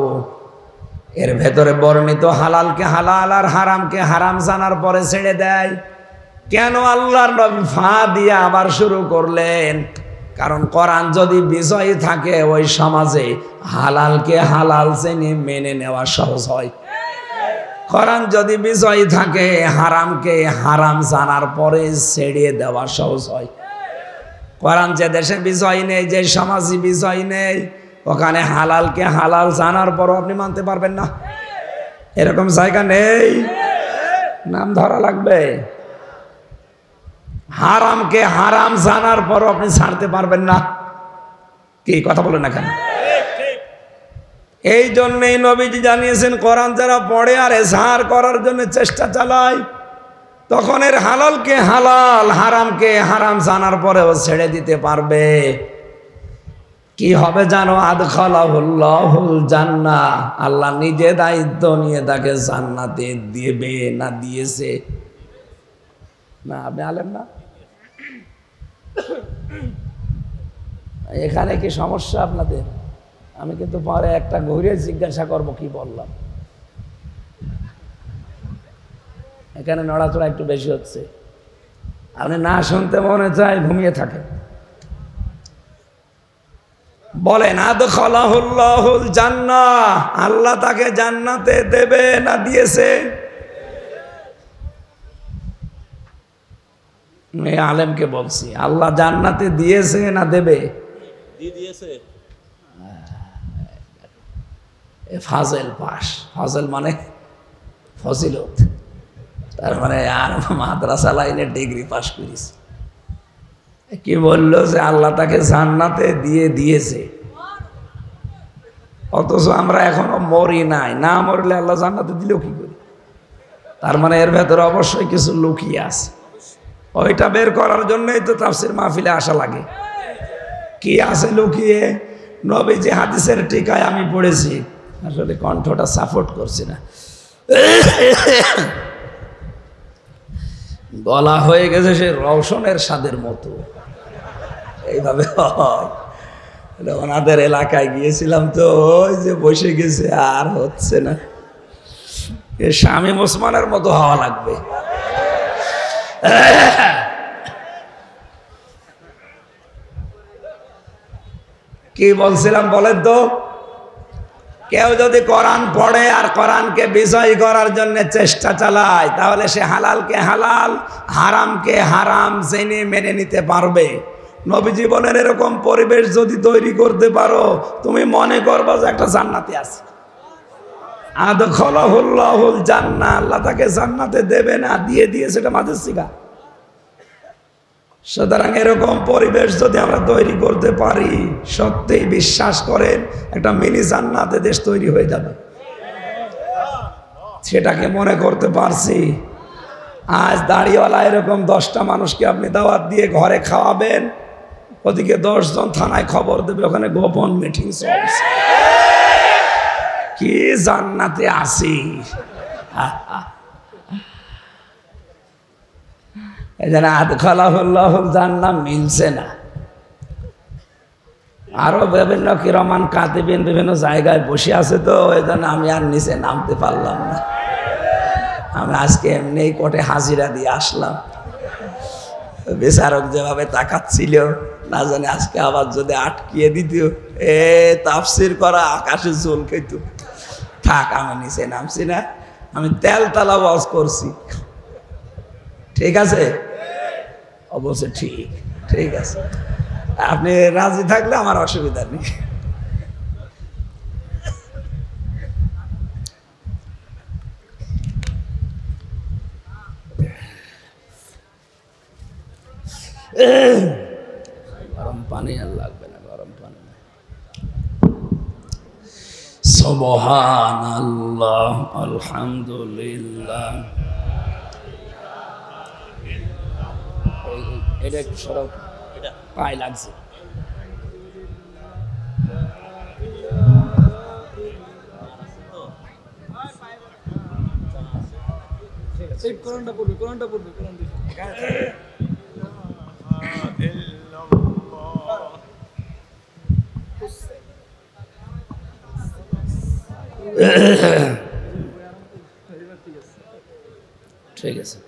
[SPEAKER 1] এর ভেতরে বর্ণিত হালালকে হালাল আর হারামকে হারাম জানার পরে ছেড়ে দেয়। কেন আল্লাহর নবী ফা দিয়ে আবার শুরু করলেন? কারণ কোরআন যদি বিজয়ী থাকে ওই সমাজে হালালকে হালাল জেনে মেনে নেওয়া সহজ হয়। কোরআন যদি বিজয়ী থাকে হারামকে হারাম জানার পরে ছেড়ে দেওয়া সহজ হয়। কোরআন যে দেশে বিজয়ী নেই, যে সমাজে বিজয়ী নেই, ওখানে হালালকে হালাল জানার পরও আপনি মানতে পারবেন না। এরকম জায়গা নেই, নাম ধরা লাগবে। হারামকে হারাম জানার পরও আপনি ছাড়তে পারবেন না। কি কথা বলেন না কেন? এই জন্যই নবীজি জানিয়েছেন কোরআন যারা পড়ে আর এজহার করার জন্য চেষ্টা চালায়, তখন এর হালালকে হালাল হারামকে হারাম জানার পরেও ছেড়ে দিতে পারবে। কি হবে জানো? আদখালাহুল্লাহুল জান্নাহ, আল্লাহ নিজে দায়িত্ব নিয়ে তাকে জান্নাতে দিবে। না দিয়েছে না? আপনি আলেম না? এখানে কি সমস্যা আপনাদের? আমি কিন্তু পরে একটা ঘুরে জিজ্ঞাসা করব কি বললাম। এখানে নড়াচড়া একটু বেশি হচ্ছে, আপনি না শুনতে মনে চায় ঘুমিয়ে থাকেন। বলেন আদখালাহুল্লাহুল জান্নাহ, আল্লাহ তাকে জান্নাতে দেবে না দিয়েছে? এই আলেমকে বলছি, আল্লাহ জান্নাতে দিয়েছে না দেবে?
[SPEAKER 3] দিয়েছে।
[SPEAKER 1] ফাজেল পাস, ফাজেল মানে ফজিলত, তার মানে আর মাদ্রাসা লাইনে ডিগ্রি পাস করিস। কি বললো যে আল্লাহ তাকে জান্নাতে দিয়েছে, অথচ আমরা এখনো মরি নাই। না মরলে আল্লাহ জান্নাতে দিলেও কি করি? তার মানে এর ভেতরে অবশ্যই কিছু লুকিয়ে আছে। ওইটা বের করার জন্যই তো তাফসীর মাহফিলে আসা লাগে। কি আছে লুকিয়ে? নবীজি হাদিসের টিকায় আমি পড়েছি, আসলে কণ্ঠটা সাপোর্ট করছি না। গলা হয়ে গেছে সে রওশনের স্বাদের মতো, এইভাবে হয়। ওনাদের এলাকায় গিয়েছিলাম তো, ওই যে বসে গেছে, আর হচ্ছে না। এ শামীম ওসমানের মতো হওয়া লাগবে। কি বলছিলাম বলেন তো? কেউ যদি কোরআন পড়ে আর কোরআনকে বিজয়ী করার জন্য চেষ্টা চালায়, তাহলে সে হালালকে হালাল, হারামকে হারাম জেনে মেনে নিতে পারবে। নবীজি বলেন, এরকম পরিবেশ যদি তৈরি করতে পারো, তুমি মনে করবা যে একটা জান্নাতে আছে। আদখালাহুল্লাহুল জান্নাহ, আল্লাহ তাকে জান্নাতে দেবে না, দিয়ে দিয়েছে, এটা মাঝে শিখা। সুতরাং এরকম পরিবেশ যদি আমরা তৈরি করতে পারি, সত্যিই বিশ্বাস করেন একটা মিনি জান্নাতে দেশ তৈরি হয়ে যাবে। সেটাকে মনে করতে পারছি। আজ দাড়িওয়ালা এরকম 10টা মানুষকে আপনি দাওয়াত দিয়ে ঘরে খাওয়াবেন, ওদিকে 10 জন থানায় খবর দেবে, ওখানে গোপন মিটিং চলছে, কি জান্নাতে আসি। এখানে আদখালাহুল্লাহুল জান্নাহ মিলছে না। আরো বিভিন্ন কিরামান কাতিবিন বিভিন্ন জায়গায় বসে আছে, তো ওই জন্য আমি আর নিচে নামতে পারলাম না। আমি আজকে এমনি কোর্টে হাজিরা দিয়ে আসলাম। বিচারক যেভাবে তাকাচ্ছিল, না জানি আজকে আবার যদি আটকিয়ে দিত, তাফসির করা আকাশে জল খেত। থাক, আমি নিচে নামছি না, আমি তেল তালা ওয়াজ করছি। ঠিক আছে? অবশ্যই ঠিক, ঠিক আছে। আপনি রাজি থাকলে আমার অসুবিধা নেই। গরম পানি আর লাগবে না, গরম পানি। সুবহানাল্লাহ, আলহামদুলিল্লাহ। এটা একটু সরাও, এটা পায়ে লাগছে। কোরআনটা পড়বে, কোরআনটা পড়বে, কোরআন দেখে। ঠিক আছে,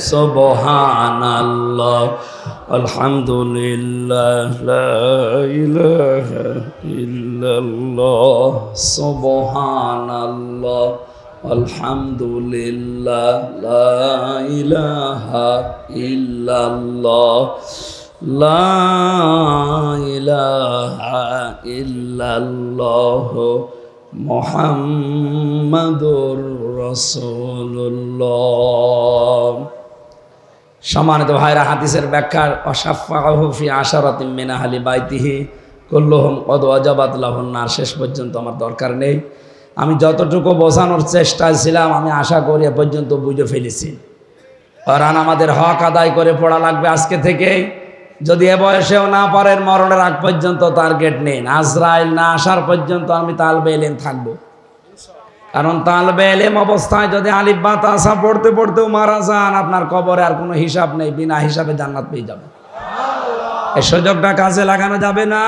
[SPEAKER 1] সুবহানাল্লাহ, আলহামদুলিল্লাহ, লা ইলাহা ইল্লাল্লাহ, সুবহানাল্লাহ, আলহামদুলিল্লাহ, লা ইলাহা ইল্লাল্লাহ, লা ইলাহা ইল্লাল্লাহ, মুহাম্মাদুর রাসূলুল্লাহ। সম্মানিত ভাইরা, হাদিসের ব্যাখ্যার অশাফাহু ফি আশারাতিন মিন আহলি বাইতিহি কুল্লুহুম কদ ওয়াজাবাত লাহুন নার শেষ পর্যন্ত আমার দরকার নেই। আমি যতটুকু বোঝানোর চেষ্টায় ছিলাম, আমি আশা করি এ পর্যন্ত বুঝে ফেলেছি। কোরআন আমাদের হক আদায় করে পড়া লাগবে আজকে থেকেই। যদি এ বয়সেও না পারেন, মরণের আগ পর্যন্ত টার্গেট নেন। আজরাইল না আসার পর্যন্ত আমি তালবে ইলম থাকবো। কারণ তালবে ইলম অবস্থায় যদি আলিফ বা তাসা পড়তে পড়তেও মারা যান, আপনার কবরে আর কোনো হিসাব নেই, বিনা হিসাবে জান্নাত পেয়ে যাবেন। এই সুযোগটা কাজে লাগানো যাবে না।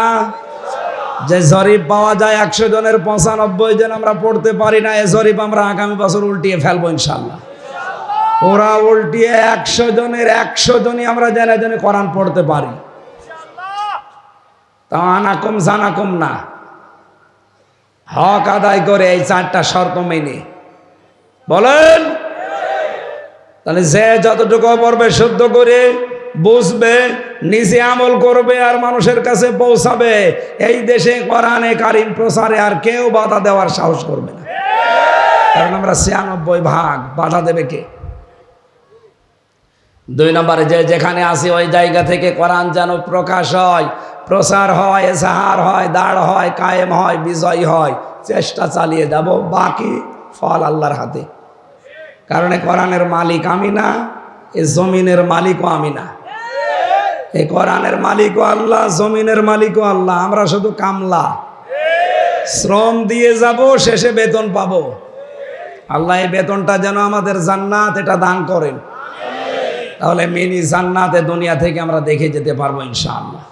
[SPEAKER 1] যে জরিপ পাওয়া যায় 100 জনের 95 জন আমরা পড়তে পারি না, এই জরিপ আমরা আগামী বছর উল্টিয়ে ফেলবো ইনশাআল্লাহ। ওরা উল্টিয়ে 100 জনের 100 জনই আমরা জেনে জেনে কোরআন পড়তে পারি। তা আনাকুম জানাকুম না, হক আদায় করে এই 4টা শর্ত মেনে বলেন। তাহলে যে যতটুকু পড়বে শুদ্ধ করে বুঝবে, নিজে আমল করবে আর মানুষের কাছে পৌঁছাবে, এই দেশে কোরআনে কারিম প্রচারে আর কেউ বাধা দেওয়ার সাহস করবে না। কারণ আমরা 96 ভাগ, বাধা দেবে কে? 2 নম্বরে, যে যেখানে আসি ওই জায়গা থেকে কোরআন যেন প্রকাশ হয়, প্রচার হয়, এজাহার হয়, দাঁড় হয়, কায়েম হয়, বিজয় হয়। চেষ্টা চালিয়ে যাব, বাকি ফল আল্লাহর হাতে। কারণ এই কোরআনের মালিক আমি না, এই জমিনের মালিকও আমি না। এই কোরআনের মালিকও আল্লাহ, জমিনের মালিকও আল্লাহ, আমরা শুধু কামলা। শ্রম দিয়ে যাব, শেষে বেতন পাবো। আল্লাহ এই বেতনটা যেন আমাদের জান্নাত এটা দান করেন, তাহলে মিনি জান্নাতে দুনিয়া থেকে আমরা দেখে যেতে পারবো ইনশাআল্লাহ।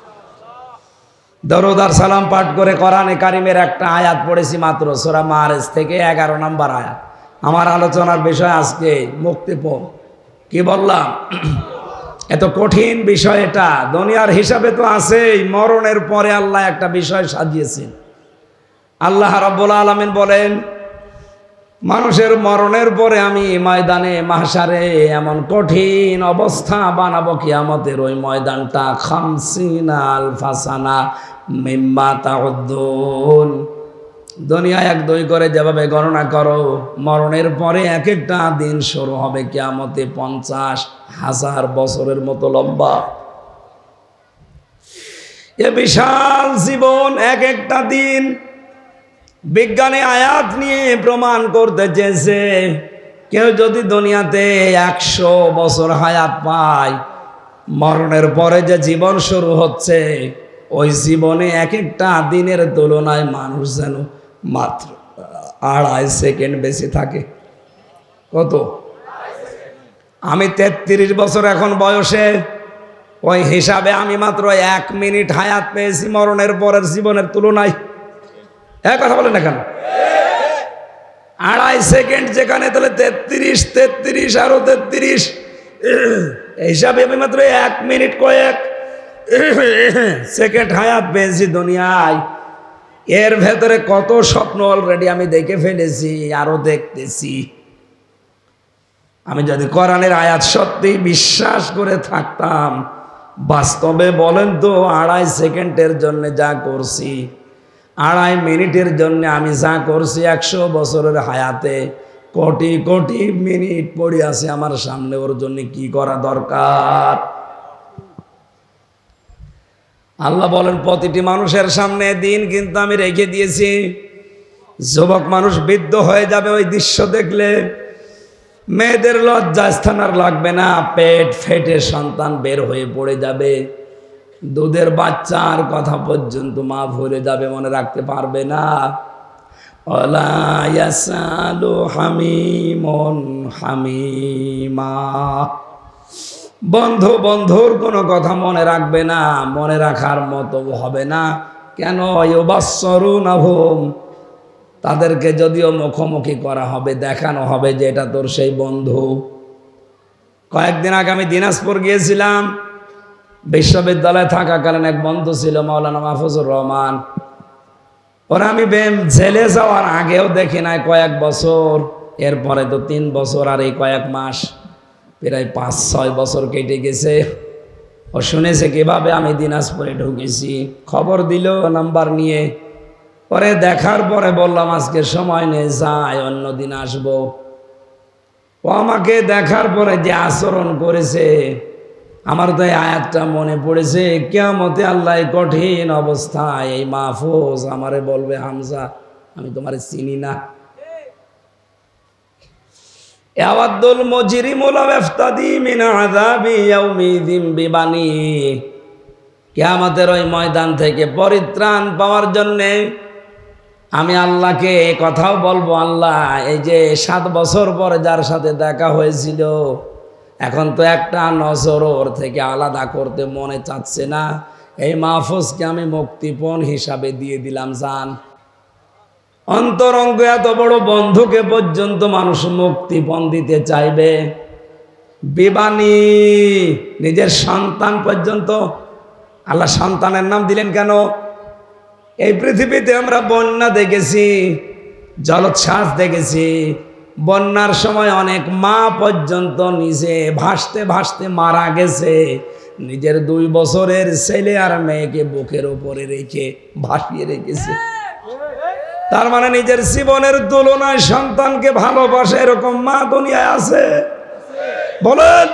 [SPEAKER 1] দরুদ আর সালাম পাঠ করে কোরআনে কারিমের একটা আয়াত পড়েছি মাত্র, সূরা মাআরিজ থেকে 11 নম্বর আয়াত। আমার আলোচনার বিষয় আজকে মুক্তিপণ। কি বললাম? এত কঠিন বিষয় এটা। দুনিয়ার হিসাবে তো আছেই, মরণের পরে আল্লাহ একটা বিষয় সাজিয়েছেন। আল্লাহ রাব্বুল আলামিন বলেন, মানুষের মরণের পরে আমি ময়দানে মাহশারে এমন কঠিন অবস্থা বানাবো, কিয়ামতের ওই ময়দানটা 50 আলফা সানা মিম্মা তাউদ্দুন। দুনিয়া 1 2 করে যেভাবে গণনা করো, মরণের পরে এক একটা দিন শুরু হবে কিয়ামতে 50,000 বছরের মতো লম্বা। এ বিশাল জীবন, এক একটা দিন। বিজ্ঞানী আয়াত নিয়ে প্রমাণ করতে চেয়েছে, কেউ যদি দুনিয়াতে 100 বছর হায়াত পায়, মরণের পরে যে জীবন শুরু হচ্ছে, ওই জীবনে এক একটা দিনের তুলনায় মানুষ যেন মাত্র 2.5 সেকেন্ড বেশি থাকে। কত? আমি 33 বছর এখন বয়সে, ওই হিসাবে আমি মাত্র 1 মিনিট হায়াত পেয়েছি মরণের পরের জীবনের তুলনায়। কথা বলেন না কেন? 2.5 সেকেন্ড যেখানে, তাহলে 33 আরো 33 হিসাবে আমি মাত্র 1 মিনিট কয়েক সেকেন্ড হায়াত পেয়েছি দুনিয়ায়। এর ভেতরে কত স্বপ্ন অলরেডি আমি দেখে ফেলেছি, আরো দেখতেছি। আমি যদি কোরআনের আয়াত সত্যি বিশ্বাস করে থাকতাম, বাস্তবে বলেন তো 2.5 সেকেন্ডের জন্য যা করছি, 2.5 মিনিটের জন্য আমি যা করছি, 100 বছরের হায়াতে কোটি কোটি মিনিট পড়ে আছে আমার সামনে। ওর জন্য কি করা দরকার? আল্লাহ বলেন, প্রতিটি মানুষের সামনে দিন কিন্তু আমি রেখে দিয়েছি। যুবক মানুষ বৃদ্ধ হয়ে যাবে ওই দৃশ্য দেখলে। মেয়েদের লজ্জা স্থান আর লাগবে না, পেট ফেটে সন্তান বের হয়ে পড়ে যাবে। দুধের বাচ্চার কথা পর্যন্ত মা ভুলে যাবে, মনে রাখতে পারবে না। ওয়ালা ইয়াসালু হামিমুন হামিমা। বন্ধু বন্ধুর কোনো কথা মনে রাখবে না, মনে রাখার মতো হবে না। কেন? ইউবাসসিরুনাহুম, তাদেরকে যদিও মুখোমুখি করা হবে, দেখানো হবে যে এটা তোর সেই বন্ধু। কয়েকদিন আগে আমি দিনাজপুর গিয়েছিলাম। বিশ্ববিদ্যালয়ে থাকাকালীন এক বন্ধু ছিল, মাওলানা মাহফুজুর রহমান। ওরা আমি জেলে যাওয়ার আগেও দেখি নাই কয়েক বছর, এরপরে তো 3 বছর আর এই কয়েক মাস, প্রায় 5-6 বছর কেটে গেছে। ও শুনেছে কিভাবে আমি দিনাজপুরে ঢুকেছি, খবর দিল নাম্বার নিয়ে। পরে দেখার পরে বললাম আজকে সময় নেই, যাই অন্যদিন আসবো। ও আমাকে দেখার পরে যে আচরণ করেছে, আমার তো এই আয়াতটা মনে পড়েছে। কিয়ামতে আল্লাহ কঠিন অবস্থায় এই মাহফুজ আমারে বলবে, হামজা আমি তোমারে চিনি না। ইয়াওয়াদুল মুজরিমু লাউ ইফতাদি মিন আযাবি ইয়াউমিযিন বিবানি। কিয়ামতের ওই ময়দান থেকে পরিত্রাণ পাওয়ার জন্যে আমি আল্লাহকে কথাও বলবো, আল্লাহ এই যে 7 বছর পরে যার সাথে দেখা হয়েছিল, এখন তো একটা নজর ওর থেকে আলাদা করতে মনে চাচ্ছে না। এই মাহফুজকে আমি মুক্তিপণ হিসাবে দিয়ে দিলাম জান। অন্তরঙ্গ এত বড় বন্ধুকে পর্যন্ত মানুষ মুক্তিপণ দিতে চাইবে। বিবানী, নিজের সন্তান পর্যন্ত। আল্লাহ সন্তানের নাম দিলেন কেন? এই পৃথিবীতে আমরা বন্যা দেখেছি, জলোচ্ছ্বাস দেখেছি। বন্যার সময় অনেক মা পর্যন্ত নিজে ভাসতে ভাসতে মারা গেছে, নিজের 2 বছরের ছেলে আর মেয়েকে বুকের উপরে রেখে ভাসিয়ে রেখেছে। তার মানে নিজের জীবনের তুলনায় সন্তানকে ভালোবাসে এরকম মা দুনিয়ায় আছে? বলেন।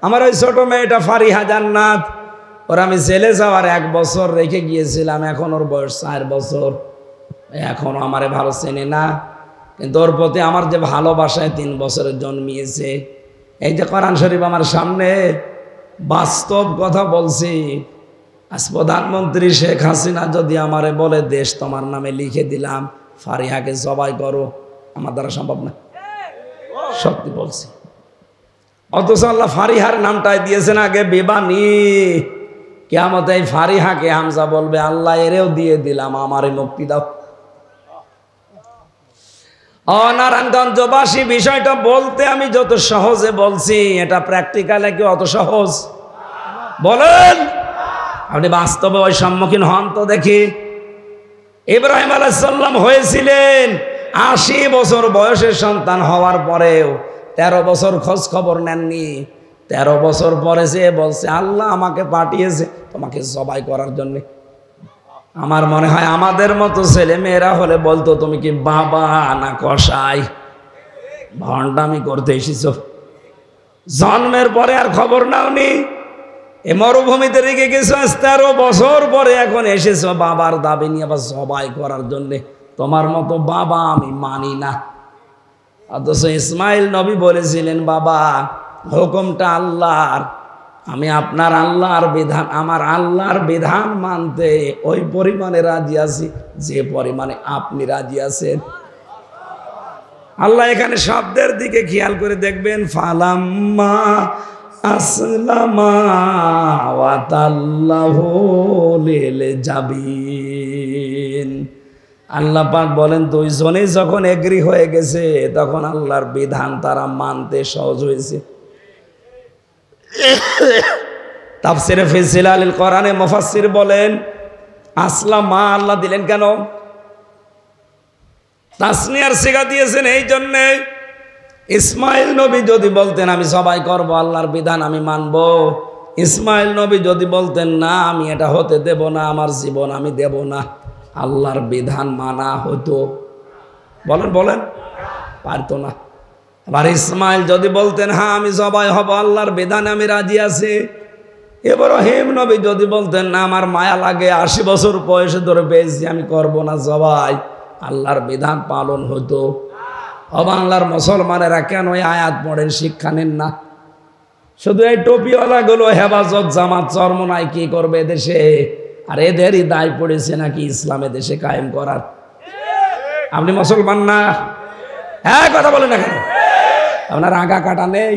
[SPEAKER 1] আমার ওই ছোট মেয়েটা ফারিহা জান্নাত, ওর আমি জেলে যাওয়ার 1 বছর রেখে গিয়েছিলাম, এখন ওর বয়স 4 বছর। এখনো আমারে ভালো চেনে না, কিন্তু ওর প্রতি আমার যে ভালোবাসায় 3 বছরে জন্মিয়েছে। এই যে কোরআন শরীফ আমার সামনে, বাস্তব কথা বলছি। আজ প্রধানমন্ত্রী শেখ হাসিনা যদি আমারে বলে দেশ তোমার নামে লিখে দিলাম, ফারিহাকে জবাই করো, আমার দ্বারা সম্ভব না। সত্যি বলছি। অথচ আল্লাহ ফারিহার নামটাই দিয়েছেন আগে বেবানি। কিয়ামতে এই ফারিহাকে হামজা বলবে, আল্লাহ এরেও দিয়ে দিলাম, আমারে মুক্তি দাও। নারায়ণগঞ্জবাসী, বিষয়টা বলতে আমি যত সহজে বলছি, এটা প্র্যাকটিক্যালে কি অত সহজ? বলেন, আপনি বাস্তবে ওই সম্মুখীন হন তো দেখি। ইব্রাহিম আলাইহিস সালাম হয়েছিলেন 80 বছর বয়সের সন্তান হওয়ার পরেও 13 বছর খোঁজ খবর নেননি। 13 বছর পরে সে বলছে, আল্লাহ আমাকে পাঠিয়েছে তোমাকে জবাই করার জন্য। আমার মনে হয় আমাদের মতো ছেলে মেয়েরা হলে বলতো, তুমি কি বাবা না কসাই, ভণ্ডামি করতে এসেছ। জন্মের পরে আর খবর নাওনি, এ মরুভূমিতে রেখে গেছো 13 বছর পরে এখন এসেছো বাবার দাবি নিয়ে আবার জবাই করার জন্যে। তোমার মতো বাবা আমি মানি না। অথচ ইসমাইল নবী বলেছিলেন, বাবা হুকুমটা আল্লাহর, আমি আপনার আল্লাহর বিধান, আমার আল্লাহর বিধান মানতে ওই পরিমাণে রাজি আছি যে পরিমাণে আপনি রাজি আছেন। আল্লাহ এখানে শব্দের দিকে খেয়াল করে দেখবেন, ফালাম্মা আসলামা ওয়া তাল্লাহু লিল জাবিন। আল্লাহ পাক বলেন, দুইজনেই যখন এগ্রি হয়ে গেছে তখন আল্লাহর বিধান তারা মানতে সহজ হয়েছে। তাফসিরে ফি জিলালিল কোরআনে মুফাসসির বলেন, আসলামা আল্লাহ দিলেন কেন? তাসনিয়ার সিগা দিয়েছেন এই জন্যে, ইসমাইল নবী যদি বলতেন আমি সবাই করব, আল্লাহর বিধান আমি মানব, ইসমাইল নবী যদি বলতেন না আমি এটা হতে দেব না, আমার জীবন আমি দেব না, আল্লাহর বিধান মানা হতো? বলেন বলেন, পারতো না। আবার ইসমাইল যদি বলতেন হ্যাঁ আমি সবাই হব, আল্লাহর বিধানে আমি রাজি আছি, ইব্রাহিম নবী যদি বলতেন না আমার মায়া লাগে, 80 বছর বয়সে ধরে পেয়েছি আমি করব না জবাই, আল্লাহর বিধান পালন হতো। বাংলার মুসলমানেরা কেন এই আয়াত পড়েন, শিক্ষা নেন না? শুধু এই টুপিওয়ালা গুলো হেফাজত জামাত চরমনাই কি করবে দেশে, আর এদেরই দায় পড়েছে নাকি ইসলামে দেশে কায়েম করার। আপনি মুসলমান না? হ্যাঁ কথা বলেন না কেন? আপনার আগা কাটা নেই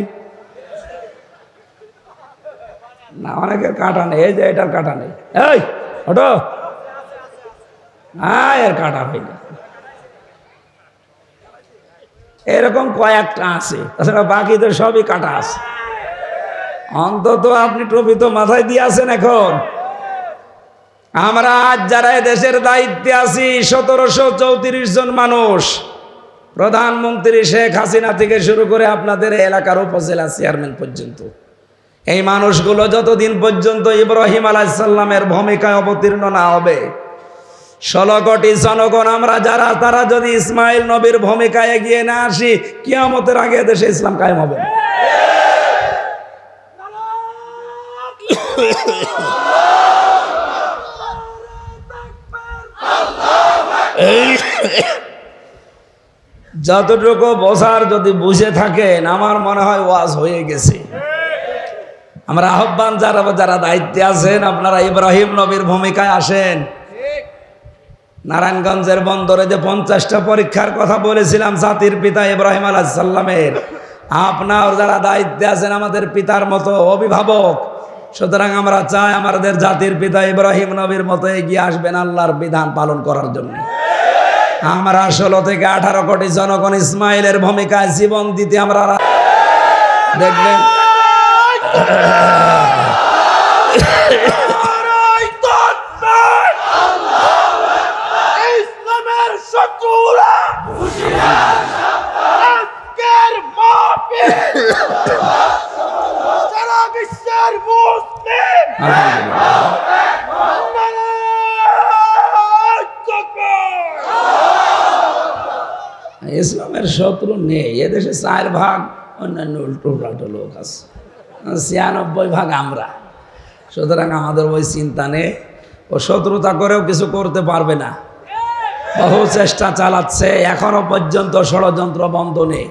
[SPEAKER 1] না? অনেকের কাটা নেই, এই যে এটার কাটা নেই, এই ওটো, হ্যাঁ এর কাটা হয়ে যায়। এরকম কয়েকটা আছে, তাছাড়া বাকিদের সবই কাটা আছে। অন্তত আপনি টুপি তো মাথায় দিয়ে আছেন। এখন আমরা আজ যারা দেশের দায়িত্বে আছি 1734 জন মানুষ, প্রধানমন্ত্রী শেখ হাসিনা থেকে শুরু করে আপনাদের এলাকার উপজেলা চেয়ারম্যান পর্যন্ত, এই মানুষগুলো যতদিন পর্যন্ত ইব্রাহিম আলাইহিস সালামের ভূমিকায় অবতীর্ণ না হবে, 16 কোটি জনগণ আমরা যারা, তারা যদি ইসমাইল নবীর ভূমিকায় এগিয়ে না আসি, কিয়ামতের আগে দেশে ইসলাম কায়েম হবে না। যতটুকু বোঝার যদি বুঝে থাকেন, আমার মনে হয় ওয়াজ হয়ে গেছে। আমরা আহ্বান যারা যারা দায়িত্বে আছেন, আপনারা ইব্রাহিম নবীর ভূমিকায় আসেন। নারায়ণগঞ্জের বন্দরে যে 50টা পরীক্ষার কথা বলেছিলাম জাতির পিতা ইব্রাহিম আলাইহিস সালামের, আপনার যারা দায়িত্বে আছেন আমাদের পিতার মতো অভিভাবক, সুতরাং আমরা চাই আমাদের জাতির পিতা ইব্রাহিম নবীর মতো এগিয়ে আসবেন আল্লাহর বিধান পালন করার জন্য। আমরা 16 থেকে 18 কোটি জনগণ ইসমাইলের ভূমিকায় জীবন দিতে আমরা দেখবেন। ইসলামের শত্রু নেই এদেশে, 4 ভাগ অন্যান্য উল্টো লোক আছে, 96 ভাগ আমরা। সুতরাং আমাদের ওই চিন্তা নেই, ও শত্রুতা করেও কিছু করতে পারবে না। বহু চেষ্টা চালাচ্ছে, এখনো পর্যন্ত ষড়যন্ত্র বন্ধ নেই।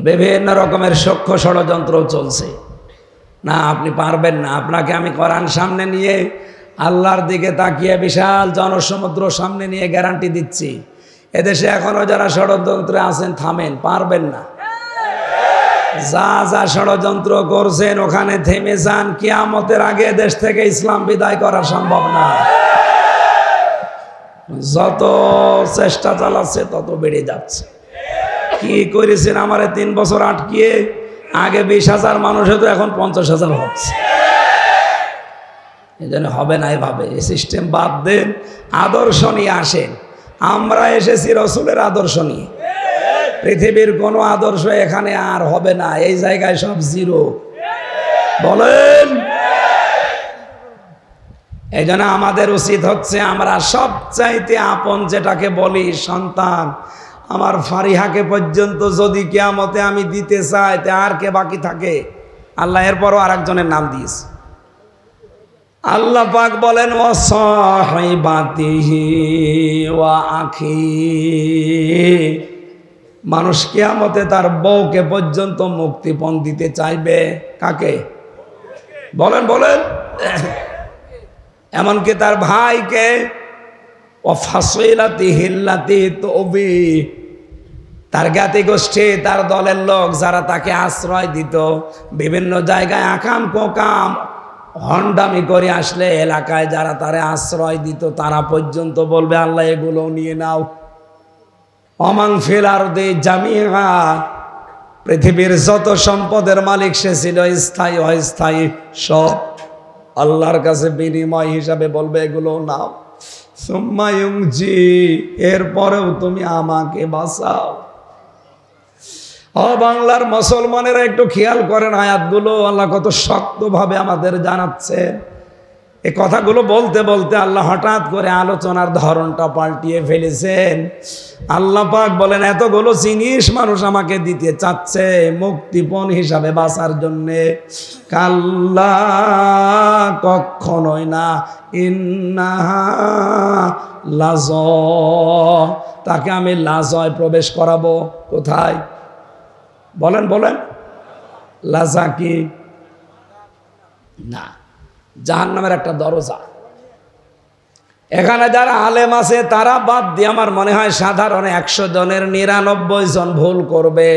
[SPEAKER 1] বিভিন্ন রকমের সূক্ষ্ম ষড়যন্ত্র চলছে। না, আপনি পারবেন না। আপনাকে আমি কোরআন সামনে নিয়ে আল্লাহর দিকে তাকিয়ে বিশাল জনসমুদ্র সামনে নিয়ে গ্যারান্টি দিচ্ছি, এদেশে এখনো যারা ষড়যন্ত্রে আছেন থামেন, পারবেন না। যা যা ষড়যন্ত্র করছেন ওখানে থেমে যান, কিয়ামতের আগে দেশ থেকে ইসলাম বিদায় করা সম্ভব না। যত চেষ্টা চালাচ্ছে তত বেড়ে যাচ্ছে। কি করেছেন আমারে 3 বছর আটকিয়ে? আগে 20,000 মানুষ হতো, এখন 50,000 হচ্ছে। এই জন্য হবে না এভাবে, এই সিস্টেম বাদ দেন, আদর্শ নিয়ে আসেন। আমরা এসেছি রসুলের আদর্শ নিয়ে। পৃথিবীর কোনো আদর্শ এখানে আর হবে না, এই জায়গায় সব জিরো। বলেন। এই জন্য আমাদের উচিত হচ্ছে, আমরা সবচাইতে আপন যেটাকে বলি সন্তান, আমার ফারিহাকে পর্যন্ত যদি কিয়ামতে আমি দিতে চাই, তে আর কে বাকি থাকে? আল্লাহ এরপরও আরেকজনের নাম দিয়েছে। আল্লাহ পাক বলেন, ওয়াসাহিবাতিহি ওয়া আখি। মানুষ কিয়ামতে তার বউকে পর্যন্ত মুক্তিপণ দিতে চাইবে। কাকে? বলেন বলেন। এমনকি তার ভাইকে, ওয়াফাসিলাতিহিল্লাতি তুবি, তার জ্ঞাতি গোষ্ঠী, তার দলের লোক যারা তাকে আশ্রয় দিত, বিভিন্ন জায়গায় আকাম কোকাম হন্ডামি করে আসলে এলাকায় যারা তারে আশ্রয় দিত, তারা পর্যন্ত বলবে, আল্লাহ এগুলো নিয়ে নাও। অমাং ফিল আরদি জামিআ, পৃথিবীর যত সম্পদের মালিক সে ছিল, স্থায়ী অস্থায়ী সব আল্লাহর কাছে বিনিময় হিসাবে বলবে, এগুলো নাও। সুম্মা ইউনজি, এরপরেও তুমি আমাকে বাঁচাও। বাংলার মুসলমানেরা একটু খেয়াল করেন আয়াতগুলো, আল্লাহ কত শক্তভাবে আমাদের জানাচ্ছেন। এই কথাগুলো বলতে বলতে আল্লাহ হঠাৎ করে আলোচনার ধরনটা পাল্টিয়ে ফেলেছেন। আল্লাহ পাক বলেন, এতগুলো জিনিস মানুষ আমাকে দিতে চাচ্ছে মুক্তিপণ হিসাবে বাঁচার জন্যে। কাল্লা, কখনোই না। ইন্নাহা লাজ, তাকে আমি লাজয় প্রবেশ করাবো। কোথায়? বলেন বলেন। লাজা কি? না, জাহান্নামের একটা দরজা। এখানে যারা আলেম আছে তারা বাদ দিয়ে আমার মনে হয় সাধারণ 100 জনের 99 জন ভুল করবে।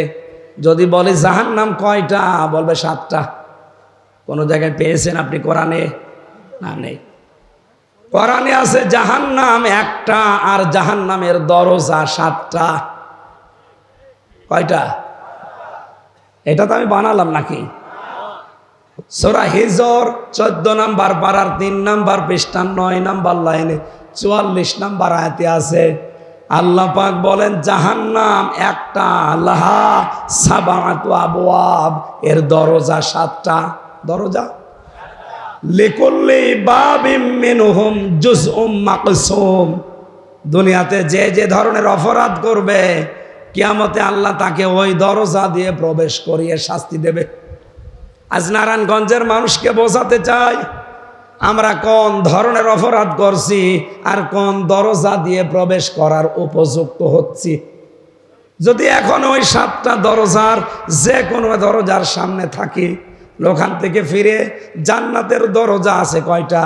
[SPEAKER 1] যদি বলি জাহান্নাম কয়টা, বলবে 7টা। কোন জায়গায় পেয়েছেন আপনি কোরআনে? না, নেই। কোরআনে আছে জাহান্নাম একটা, আর জাহান্নামের দরজা 7টা। কয়টা? এটা তো আমি বানালাম নাকি? সূরা হিজর 14 নম্বর পারার 3 নম্বর পৃষ্ঠা 9 নম্বর লাইনে 44 নম্বর আয়াতে আছে, আল্লাহ পাক বলেন জাহান্নাম একটা, লাহা সাবাতু আবওয়াব, এর দরজা 7টা। দরজা লিকুল্লি বাবিম মিনহুম জুজউম মাকসুম। দুনিয়াতে যে যে ধরনের অপরাধ করবে, কিয়ামতে আল্লাহ তাকে ওই দরজা দিয়ে প্রবেশ করিয়ে শাস্তি দেবে। আজ নারায়ণগঞ্জের মানুষকে বোঝাতে চাই আমরা কোন ধরনের অপরাধ করছি আর কোন দরজা দিয়ে প্রবেশ করার উপযুক্ত হচ্ছি। যদি এখন ওই 7টা দরজার যে কোনো দরজার সামনে থাকি, ওখান থেকে ফিরে জান্নাতের দরজা আছে কয়টা?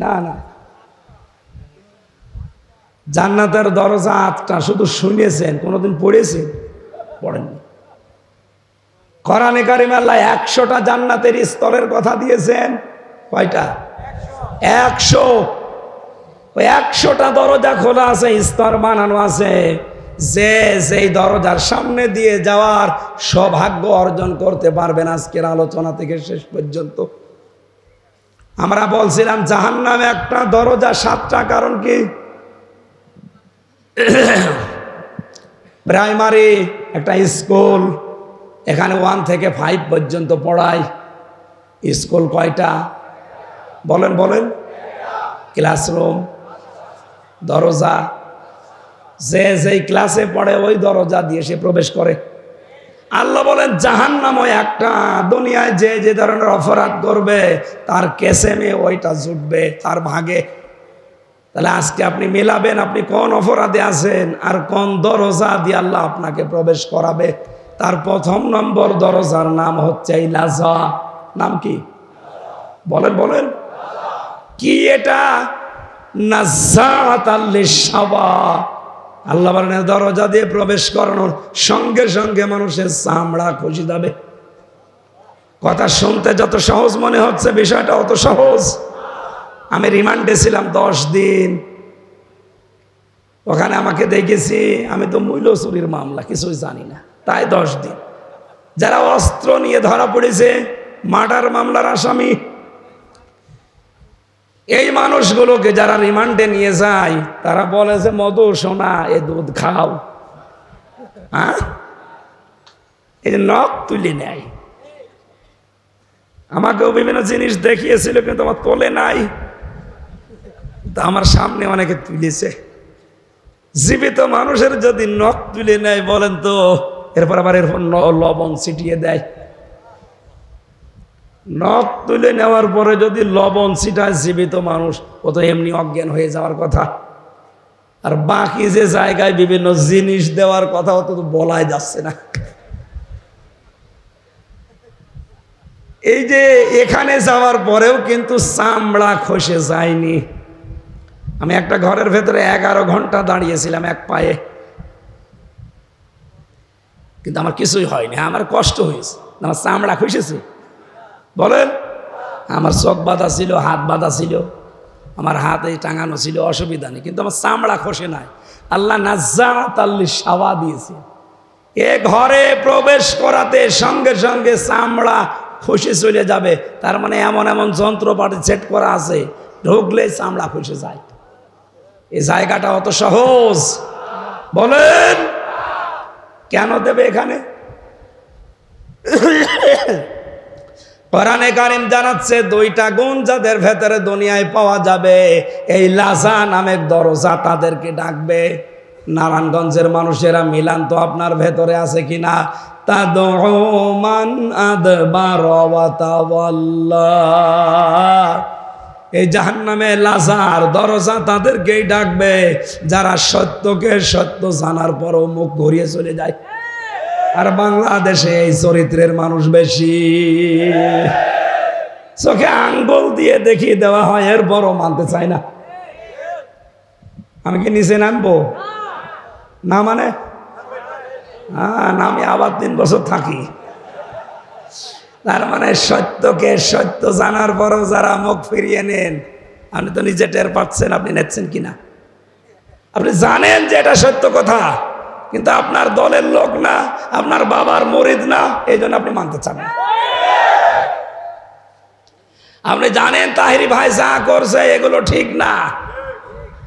[SPEAKER 1] না না, জান্নাতের দরজা 8টা। শুধু শুনেছেন, কোনোদিন পড়েছেন? পড়েননি। কোরআনে কারিমে আল্লাহ 100টা জান্নাতের স্তরের কথা দিয়েছেন। কয়টা? 100। ওই 100টা দরজা খোলা আছে, স্তর বানানো আছে। যে যেই দরজার সামনে দিয়ে যাওয়ার সৌভাগ্য অর্জন করতে পারবেন আজকের আলোচনা থেকে শেষ পর্যন্ত। আমরা বলছিলাম জাহান্নামে একটা দরজা 7টা। কারণ কি? প্রাইমারি একটা স্কুল, এখানে 1 থেকে 5 পর্যন্ত পড়ায়। স্কুল কয়টা? বলেন বলেন। ক্লাসরুম, দরজা, যে যেই ক্লাসে পড়ে ওই দরজা দিয়ে সে প্রবেশ করে। আল্লাহ বলেন জাহান্নামও একটা। দুনিয়ায় যে যে ধরনের অপরাধ করবে তার কেসেমে ওইটা জুটবে, তার ভাগে। তাহলে আজকে আপনি মেলাবেন আপনি কোন অপরাধে আছেন আর কোন দরজা দিয়ে আল্লাহ আপনাকে প্রবেশ করাবে। তার প্রথম নম্বর দরজার নাম হচ্ছে এই লাজা। নাম কি বলেন বলেন? কি এটা? নাজ্জাতাল লিশাওয়া। আল্লাহ বলেন দরজা দিয়ে প্রবেশ করানোর সঙ্গে সঙ্গে মানুষের চামড়া খসে যাবে। কথা শুনতে যত সহজ মনে হচ্ছে, বিষয়টা অত সহজ। আমি রিমান্ডে ছিলাম 10 দিন। ওখানে আমাকে দেখেছি, আমি তো মূল্য চুরির মামলা কিছুই জানি না, তাই 10 দিন। যারা অস্ত্র নিয়ে ধরা পড়েছে, মার্ডার মামলার আসামি, এই মানুষগুলোকে যারা রিমান্ডে নিয়ে যায়, তারা বলে যে মধু সোনা এ দুধ খাও, হ্যাঁ, এই যে নখ তুলে নেয়। আমাকেও বিভিন্ন জিনিস দেখিয়েছিল, কিন্তু আমার তোলে নাই। তা আমার সামনে অনেকে তুলেছে। জীবিত মানুষের যদি নখ তুলে নেয়, বলেন তো, এরপর আবার এরপর লবণ ছিটিয়ে দেয়। নখ তুলে নেওয়ার পরে যদি লবণ ছিটায় জীবিত মানুষ, ও তো এমনি অজ্ঞান হয়ে যাওয়ার কথা। আর বাকি যে জায়গায় বিভিন্ন জিনিস দেওয়ার কথা, অত তো বলাই যাচ্ছে না। এই যে এখানে যাওয়ার পরেও কিন্তু চামড়া খসে যায়নি। আমি একটা ঘরের ভেতরে 11 ঘন্টা দাঁড়িয়েছিলাম এক পায়ে, কিন্তু আমার কিছুই হয়নি। আমার কষ্ট হয়েছে, আমার চামড়া খসেছে। বলেন, আমার চোখ বাঁধা ছিল, হাত বাঁধা ছিল, আমার হাতে টাঙানো ছিল, অসুবিধা নেই, কিন্তু আমার চামড়া খসে নাই। আল্লাহ নাজ্জাতাল লিশাওয়া দিয়েছে। এ ঘরে প্রবেশ করাতে সঙ্গে সঙ্গে চামড়া খসে চলে যাবে। তার মানে এমন এমন যন্ত্রপাতি সেট করা আছে, ঢুকলে চামড়া খসে যায়। এই জায়গাটা অত সহজ? বলেন, কেন দেবে এখানে? কোরআনে কারীম জানাচ্ছে 2টা গুণ যাদের ভেতরে দুনিয়ায় পাওয়া যাবে, এই লাজা নামের দরজা তাদেরকে ডাকবে। নারায়ণগঞ্জের মানুষেরা মিলান তো আপনার ভেতরে আছে কিনা? তাদউ মান আদবার ওয়া তাওয়াল্লা। এই জাহান্নামে লাজার দরজা তাদেরকেই ডাকবে যারা সত্যকে সত্য জানার পরও মুখ ঘুরিয়ে চলে যায়। আর বাংলাদেশে এই চরিত্রের মানুষ বেশি। চোখে আঙ্গুল দিয়ে দেখিয়ে দেওয়া হয়, এর বড় মানতে চায় না। আমি কি নিচে নামবো না? মানে আমি আবার 3 বছর থাকি। তার মানে সত্যকে সত্য জানার পরও যারা মুখ ফিরিয়ে নেন, আপনি তো নিজে টের পাচ্ছেন, আপনি নেচ্ছেন কিনা? আপনি জানেন যে এটা সত্য কথা, কিন্তু আপনার দলের লোক না, আপনার বাবার মুরিদ না, এই জন্য আপনি মানতে চান না। আপনি জানেন তাহিরি ভাই যা করছে এগুলো ঠিক না,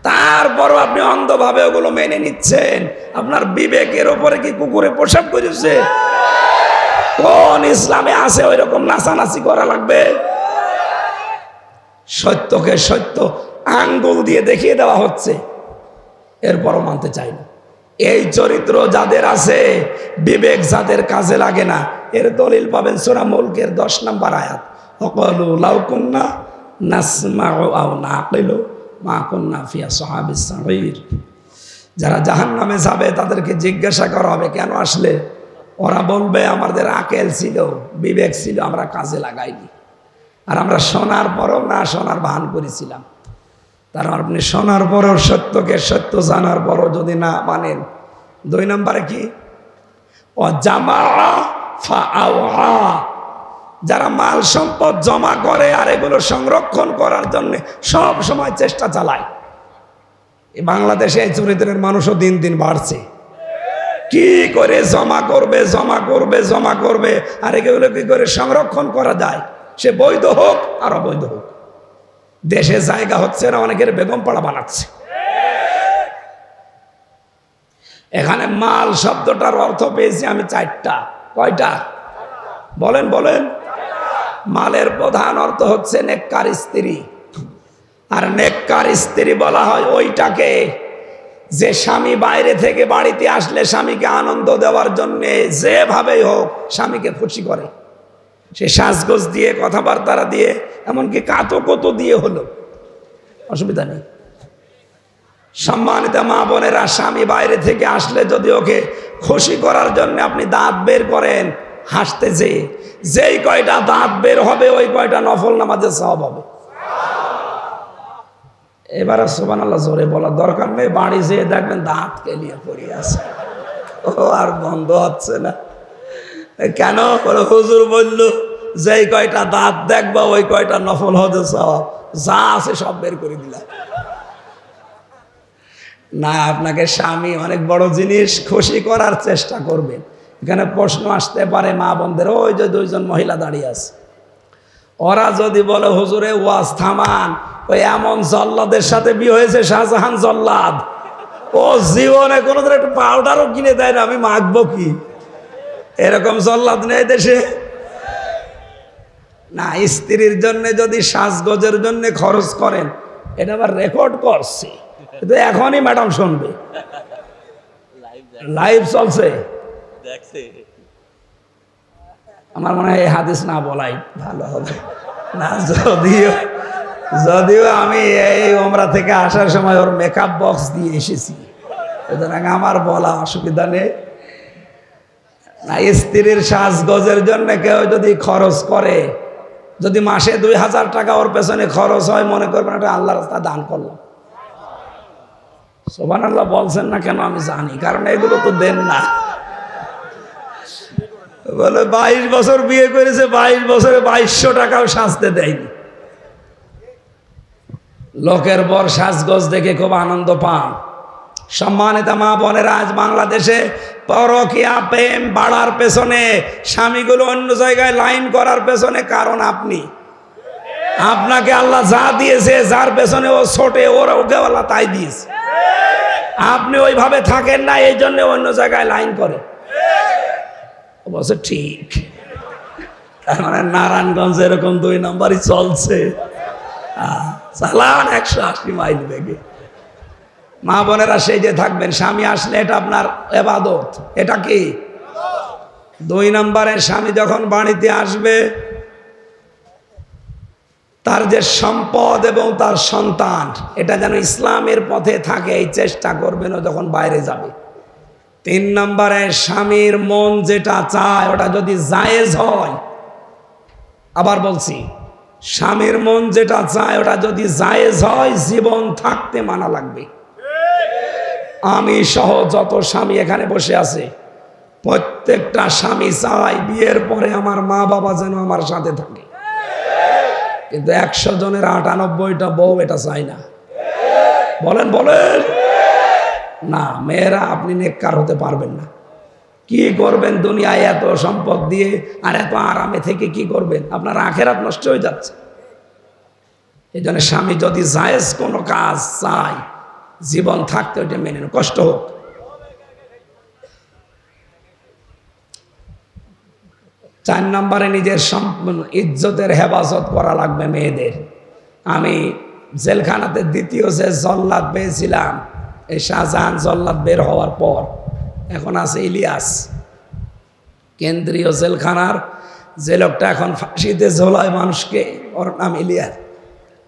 [SPEAKER 1] তারপরও আপনি অন্ধভাবে ওগুলো মেনে নিচ্ছেন। আপনার বিবেকের ওপরে কি কুকুরে প্রসাব করেছে? কোন ইসলামে আছে ওই রকম নাচানাচি করা লাগবে? সত্যকে সত্য আঙ্গুল দিয়ে দেখিয়ে দেওয়া হচ্ছে, এরপরও মানতে চাই না। এই চরিত্র যাদের আছে, বিবেক যাদের কাজে লাগে না, এর দলিল পাবেন সূরা মুলকের 10 নম্বর আয়াত। ওয়াকালু লাউ কুন্না নাসমাউ আও নাকিলু মা কুন্না ফি আসহাবিস সাঈর। যারা জাহান্নামে যাবে তাদেরকে জিজ্ঞাসা করা হবে কেন আসলে? ওরা বলবে আমাদের আকেল ছিল, বিবেক ছিল, আমরা কাজে লাগাইনি। আর আমরা শোনার পরও না শোনার ভান করেছিলাম। তার আপনি শোনার পরও, সত্যকে সত্য জানার পরও যদি না মানেন, 2 নম্বরে কি? ও জামা ফাআওয়া। যারা মাল সম্পদ জমা করে আর এগুলো সংরক্ষণ করার জন্য সব সময় চেষ্টা চালায়। এই বাংলাদেশে এই চরিত্রের মানুষও দিন দিন বাড়ছে। কি করে জমা করবে জমা করবে জমা করবে, আর এগুলো কি করে সংরক্ষণ করা যায়, সে বৈধ হোক আর অবৈধ হোক। দেশে জায়গা হচ্ছে না, অনেকের বেগম পাড়া বানাচ্ছে। এখানে মাল শব্দটার অর্থ পেয়েছি আমি 4টা। কয়টা? বলেন বলেন। মালের প্রধান অর্থ হচ্ছে নেককার স্ত্রী। আর নেককার স্ত্রী বলা হয় ওইটাকে যে স্বামী বাইরে থেকে বাড়িতে আসলে স্বামীকে আনন্দ দেওয়ার জন্য যেভাবেই হোক স্বামীকে খুশি করে। সে সাজগোজ দিয়ে, কথাবার্তা দিয়ে, এমনকি কাতো দিয়ে হলো, অসুবিধা নেই। সম্মানিত মা বোনেরা, স্বামী বাইরে থেকে আসলে যদি ওকে খুশি করার জন্য আপনি দাঁত বের করেন হাসতেছে, যেই কয়টা দাঁত বের হবে ওই কয়টা নফল নামাজের সওয়াব হবে। এবারে সুবহানাল্লাহ জোরে বলার দরকার নেই, বাড়ি যেয়ে দেখবেন দাঁত কেলিয়ে পড়ে আছে, ও আর বন্ধ হচ্ছে না। কেন? হুজুর বলল যেই কয়টা দাঁত দেখবা ওই কয়টা নফল হজের সওয়াব, যা আছে সব বের করে দিলাম। না, আপনাকে স্বামী অনেক বড় জিনিস, খুশি করার চেষ্টা করবেন। এখানে প্রশ্ন আসতে পারে মা বোনদের, ওই যে দুইজন মহিলা দাঁড়িয়ে আছে, ওরা যদি বলে হুজুরে ওয়াজ থামান, ওই এমন জল্লাদের সাথে বিয়ে হয়েছে, শাহজাহান জল্লাদ, ও জীবনে কোনোদিন একটু পাউডারও কিনে দেয় না, আমি মাখবো কি? এরকম জল্লাদ নেই দেশে। না, স্ত্রীর জন্য যদি সাজগোজের জন্য খরচ করেন, এটা আবার রেকর্ড করছি, কিন্তু এখনই ম্যাডাম শুনবে, লাইভ চলছে। আমার মনে হয় এই হাদিস না বলাই ভালো হবে না, যদিও আমি এই ওমরা থেকে আসার সময় ওর মেকআপ বক্স দিয়ে এসেছি, সুতরাং আমার বলা অসুবিধা নেই। না, স্ত্রীর সাজগোজের জন্য কেউ যদি খরচ করে, যদি মাসে 2000 টাকা ওর পেছনে খরচ হয়, মনে করবেন এটা আল্লাহর রাস্তায় দান করলাম। সুবহানাল্লাহ বলছেন না কেন আমি জানি, কারণ এগুলো তো দেন না। বলে 22 বছর বিয়ে করেছে, 22 বছরে 2200 টাকাও সাজতে দেয়নি। লোকের বর সাজগোজ দেখে খুব আনন্দ পান। সম্মানিত মা বোনেরা, আজ বাংলাদেশে পরকীয়া প্রেম বাড়ার পেছনে, স্বামীগুলো অন্য জায়গায় লাইন করার পেছনে কারণ আপনি। আপনাকে আল্লাহ যা দিয়েছে, যার পেছনে ও ছোটে, ওরা ওকে আল্লাহ তাই দিয়েছে। আপনি ওইভাবে থাকেন না, এই জন্য অন্য জায়গায় লাইন করে। অবশ্য ঠিক, তার মানে নারায়ণগঞ্জ এরকম 2 নম্বরই চলছে, চালান 180 মাইল বেগে। মা বোনেরা সেই যে থাকবেন, স্বামী আসলে এটা আপনার ইবাদত। এটা কি 2 নম্বরে? স্বামী যখন বাড়িতে আসবে, তার যে সম্পদ এবং তার সন্তান, এটা যেন ইসলামের পথে থাকে, এই চেষ্টা করবেন ও যখন বাইরে যাবে। 3 নম্বরে, স্বামীর মন যেটা চায় ওটা যদি জায়েজ হয়, আবার বলছি, স্বামীর মন যেটা চায় ওটা যদি জায়েজ হয়, জীবন থাকতে মানা লাগবে। আমি সহ যত স্বামী এখানে বসে আছে, প্রত্যেকটা স্বামী চায় বিয়ের পরে আমার মা বাবা যেন আমার সাথে থাকে, কিন্তু 100 জনের 98টা বউ এটা চায় না। বলেন বলেন না, মেয়েরা আপনি নেককার হতে পারবেন না। কি করবেন দুনিয়ায় এত সম্পদ দিয়ে আর এত আরামে থেকে? কি করবেন? আপনার আখেরাত নষ্ট হয়ে যাচ্ছে। এই জন্য স্বামী যদি জায়েজ কোনো কাজ চায়, জীবন থাকতে ওইটা মেনে নেন, কষ্ট হোক। চার নম্বরে, নিজের ইজ্জতের হেফাজত করা লাগবে মেয়েদের। আমি জেলখানাতে দ্বিতীয় যে জল্লাদ পেয়েছিলাম, এই শাহজাহান জল্লাদ বের হওয়ার পর, এখন আছে ইলিয়াস, কেন্দ্রীয় জেলখানার যে লোকটা এখন ফাঁসিতে ঝোলায় মানুষকে, ওর নাম ইলিয়াস,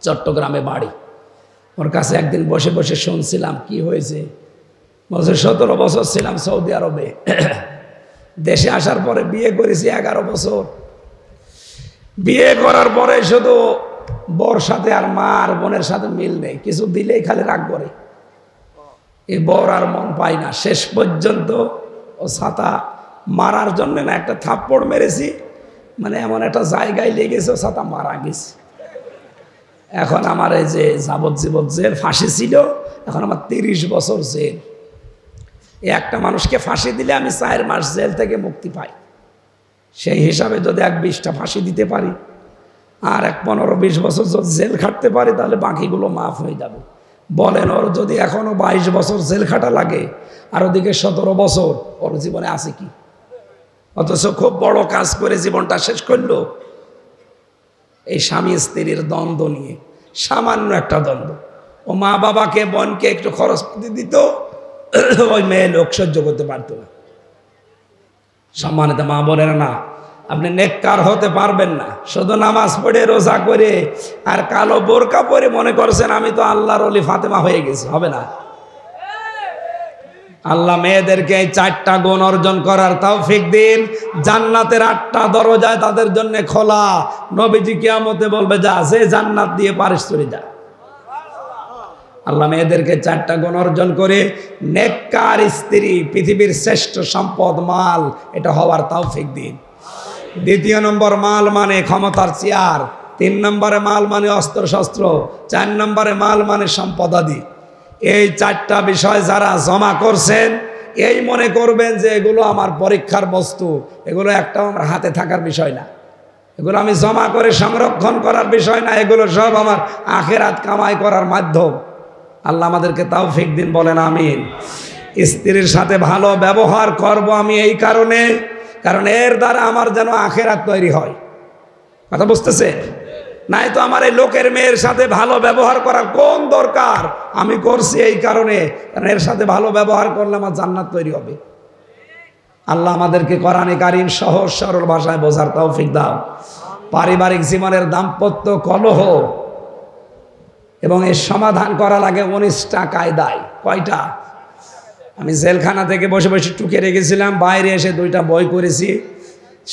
[SPEAKER 1] চট্টগ্রামে বাড়ি। ওর কাছে একদিন বসে বসে শুনছিলাম কি হয়েছে। বছর 17 বছর ছিলাম সৌদি আরবে, দেশে আসার পরে বিয়ে করেছি 11 বছর। বিয়ে করার পরে শুধু বর সাথে আর মা আর বোনের সাথে মিল নেই, কিছু দিলেই খালি রাগ করে। এই বর আর মন পাই না। শেষ পর্যন্ত ও ছাতা মারার জন্য না একটা থাপ্পড় মেরেছি, মানে এমন একটা জায়গায় লেগেছে ও ছাতা মারা গেছে। এখন আমার এই যে যাবজ্জীবন জেল, ফাঁসি ছিল, এখন আমার 30 বছর জেল। একটা মানুষকে ফাঁসি দিলে আমি 4 মাস জেল থেকে মুক্তি পাই। সেই হিসাবে যদি 20টা ফাঁসি দিতে পারি আর 15-20 বছর যদি জেল খাটতে পারি, তাহলে বাকিগুলো মাফ হয়ে যাবে। বলেন, ওর যদি এখনো 22 বছর জেল খাটা লাগে আর ওদিকে 17 বছর, ওর জীবনে আছে কি? অথচ খুব বড় কাজ করে জীবনটা শেষ করলো এই স্বামী স্ত্রীর দ্বন্দ্ব নিয়ে। সামান্য একটা দ্বন্দ্ব, ও মা বাবাকে বোনকে একটু খরচ পাতি দিত, ওই মেয়ে লোক সহ্য করতে পারতো না। সম্মানিত মা বোনেরা, না, আপনি নেককার হতে পারবেন না শুধু নামাজ পড়ে রোজা করে আর কালো বোরকা পরে মনে করছেন আমি তো আল্লাহর ওলি ফাতেমা হয়ে গেছি। হবে না। আল্লাহ মেয়েদেরকে এই 4টা গুণ অর্জন করার তৌফিক দিন। জান্নাতের 8টা দরজায় তাদের জন্য খোলা। নবীজি কিয়ামতে বলবে, যা সে জান্নাত দিয়ে পারিস চলে যা। আল্লাহ মেয়েদেরকে 4টা গুণ অর্জন করে নেককার স্ত্রী, পৃথিবীর শ্রেষ্ঠ সম্পদ মাল, এটা হওয়ার তৌফিক দিন। দ্বিতীয় নম্বর, মাল মানে ক্ষমতার চেয়ার। 3 নম্বরে মাল মানে অস্ত্র শস্ত্র। 4 নম্বরে মাল মানে সম্পদাদি। এই 4টা বিষয় যারা জমা করছেন, এই মনে করবেন যে এগুলো আমার পরীক্ষার বস্তু, এগুলো একটাও আমার হাতে থাকার বিষয় না, এগুলো আমি জমা করে সংরক্ষণ করার বিষয় না, এগুলো সব আমার আখিরাত কামাই করার মাধ্যম। আল্লাহ আমাদেরকে তৌফিক দিন, বলেন আমিন। স্ত্রীর সাথে ভালো ব্যবহার করব আমি এই কারণে, কারণ এর দ্বারা আমার যেন আখিরাত তৈরি হয়। কথা বুঝতেছে? নাই তো আমার এই লোকের মেয়ের সাথে ভালো ব্যবহার করার কোন দরকার? আমি করছি এই কারণে, কারণ এর সাথে ভালো ব্যবহার করলে আমার জান্নাত তৈরি হবে। আল্লাহ আমাদেরকে কোরআনে কারীম সহজ সরল ভাষায় বোঝার তৌফিক দাও। পারিবারিক জীবনের দাম্পত্য কলহ এবং এর সমাধান করা লাগে 19টা কায়দায়। কয়টা? আমি জেলখানা থেকে বসে বসে টুকে রেখেছিলাম, বাইরে এসে 2টা বই করেছি।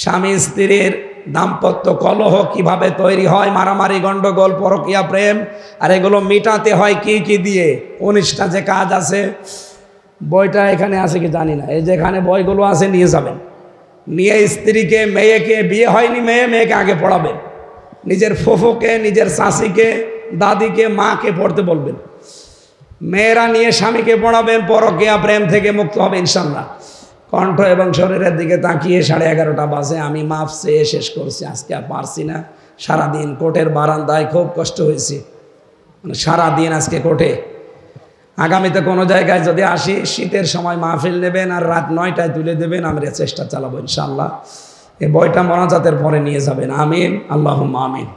[SPEAKER 1] স্বামী স্ত্রীর দাম্পত্য কলহ কিভাবে তৈরি হয়, মারামারি, গন্ডগোল, পরকীয়া প্রেম, আর এগুলো মিটাতে হয় কি কি দিয়ে। 19টা যে কাজ আছে, বইটা এখানে আছে কি জানি না, এই যেখানে বইগুলো আছে নিয়ে যাবেন। নিয়ে স্ত্রীকে, মেয়েকে, বিয়ে হয়নি মেয়েকে আগে পড়াবেন। নিজের ফুফুকে, নিজের শাশিকে, দাদিকে, মাকে পড়তে বলবেন। মেয়েরা নিয়ে স্বামীকে পড়াবেন, পরকীয়া প্রেম থেকে মুক্ত হবে ইনশাল্লাহ। কণ্ঠ এবং শরীরের দিকে তাকিয়ে 11:30 বাজে, আমি মাফ চেয়ে শেষ করছি, আজকে আর পারছি না। সারাদিন কোর্টের বারান্দায় খুব কষ্ট হয়েছে, মানে সারাদিন আজকে কোর্টে। আগামীতে কোনো জায়গায় যদি আসি, শীতের সময় মাহফিল নেবেন আর রাত 9টায় তুলে দেবেন, আমরা চেষ্টা চালাবো ইনশাল্লাহ। এই বইটা মোনাজাতের পরে নিয়ে যাবেন। আমিন, আল্লাহুম্মা আমিন।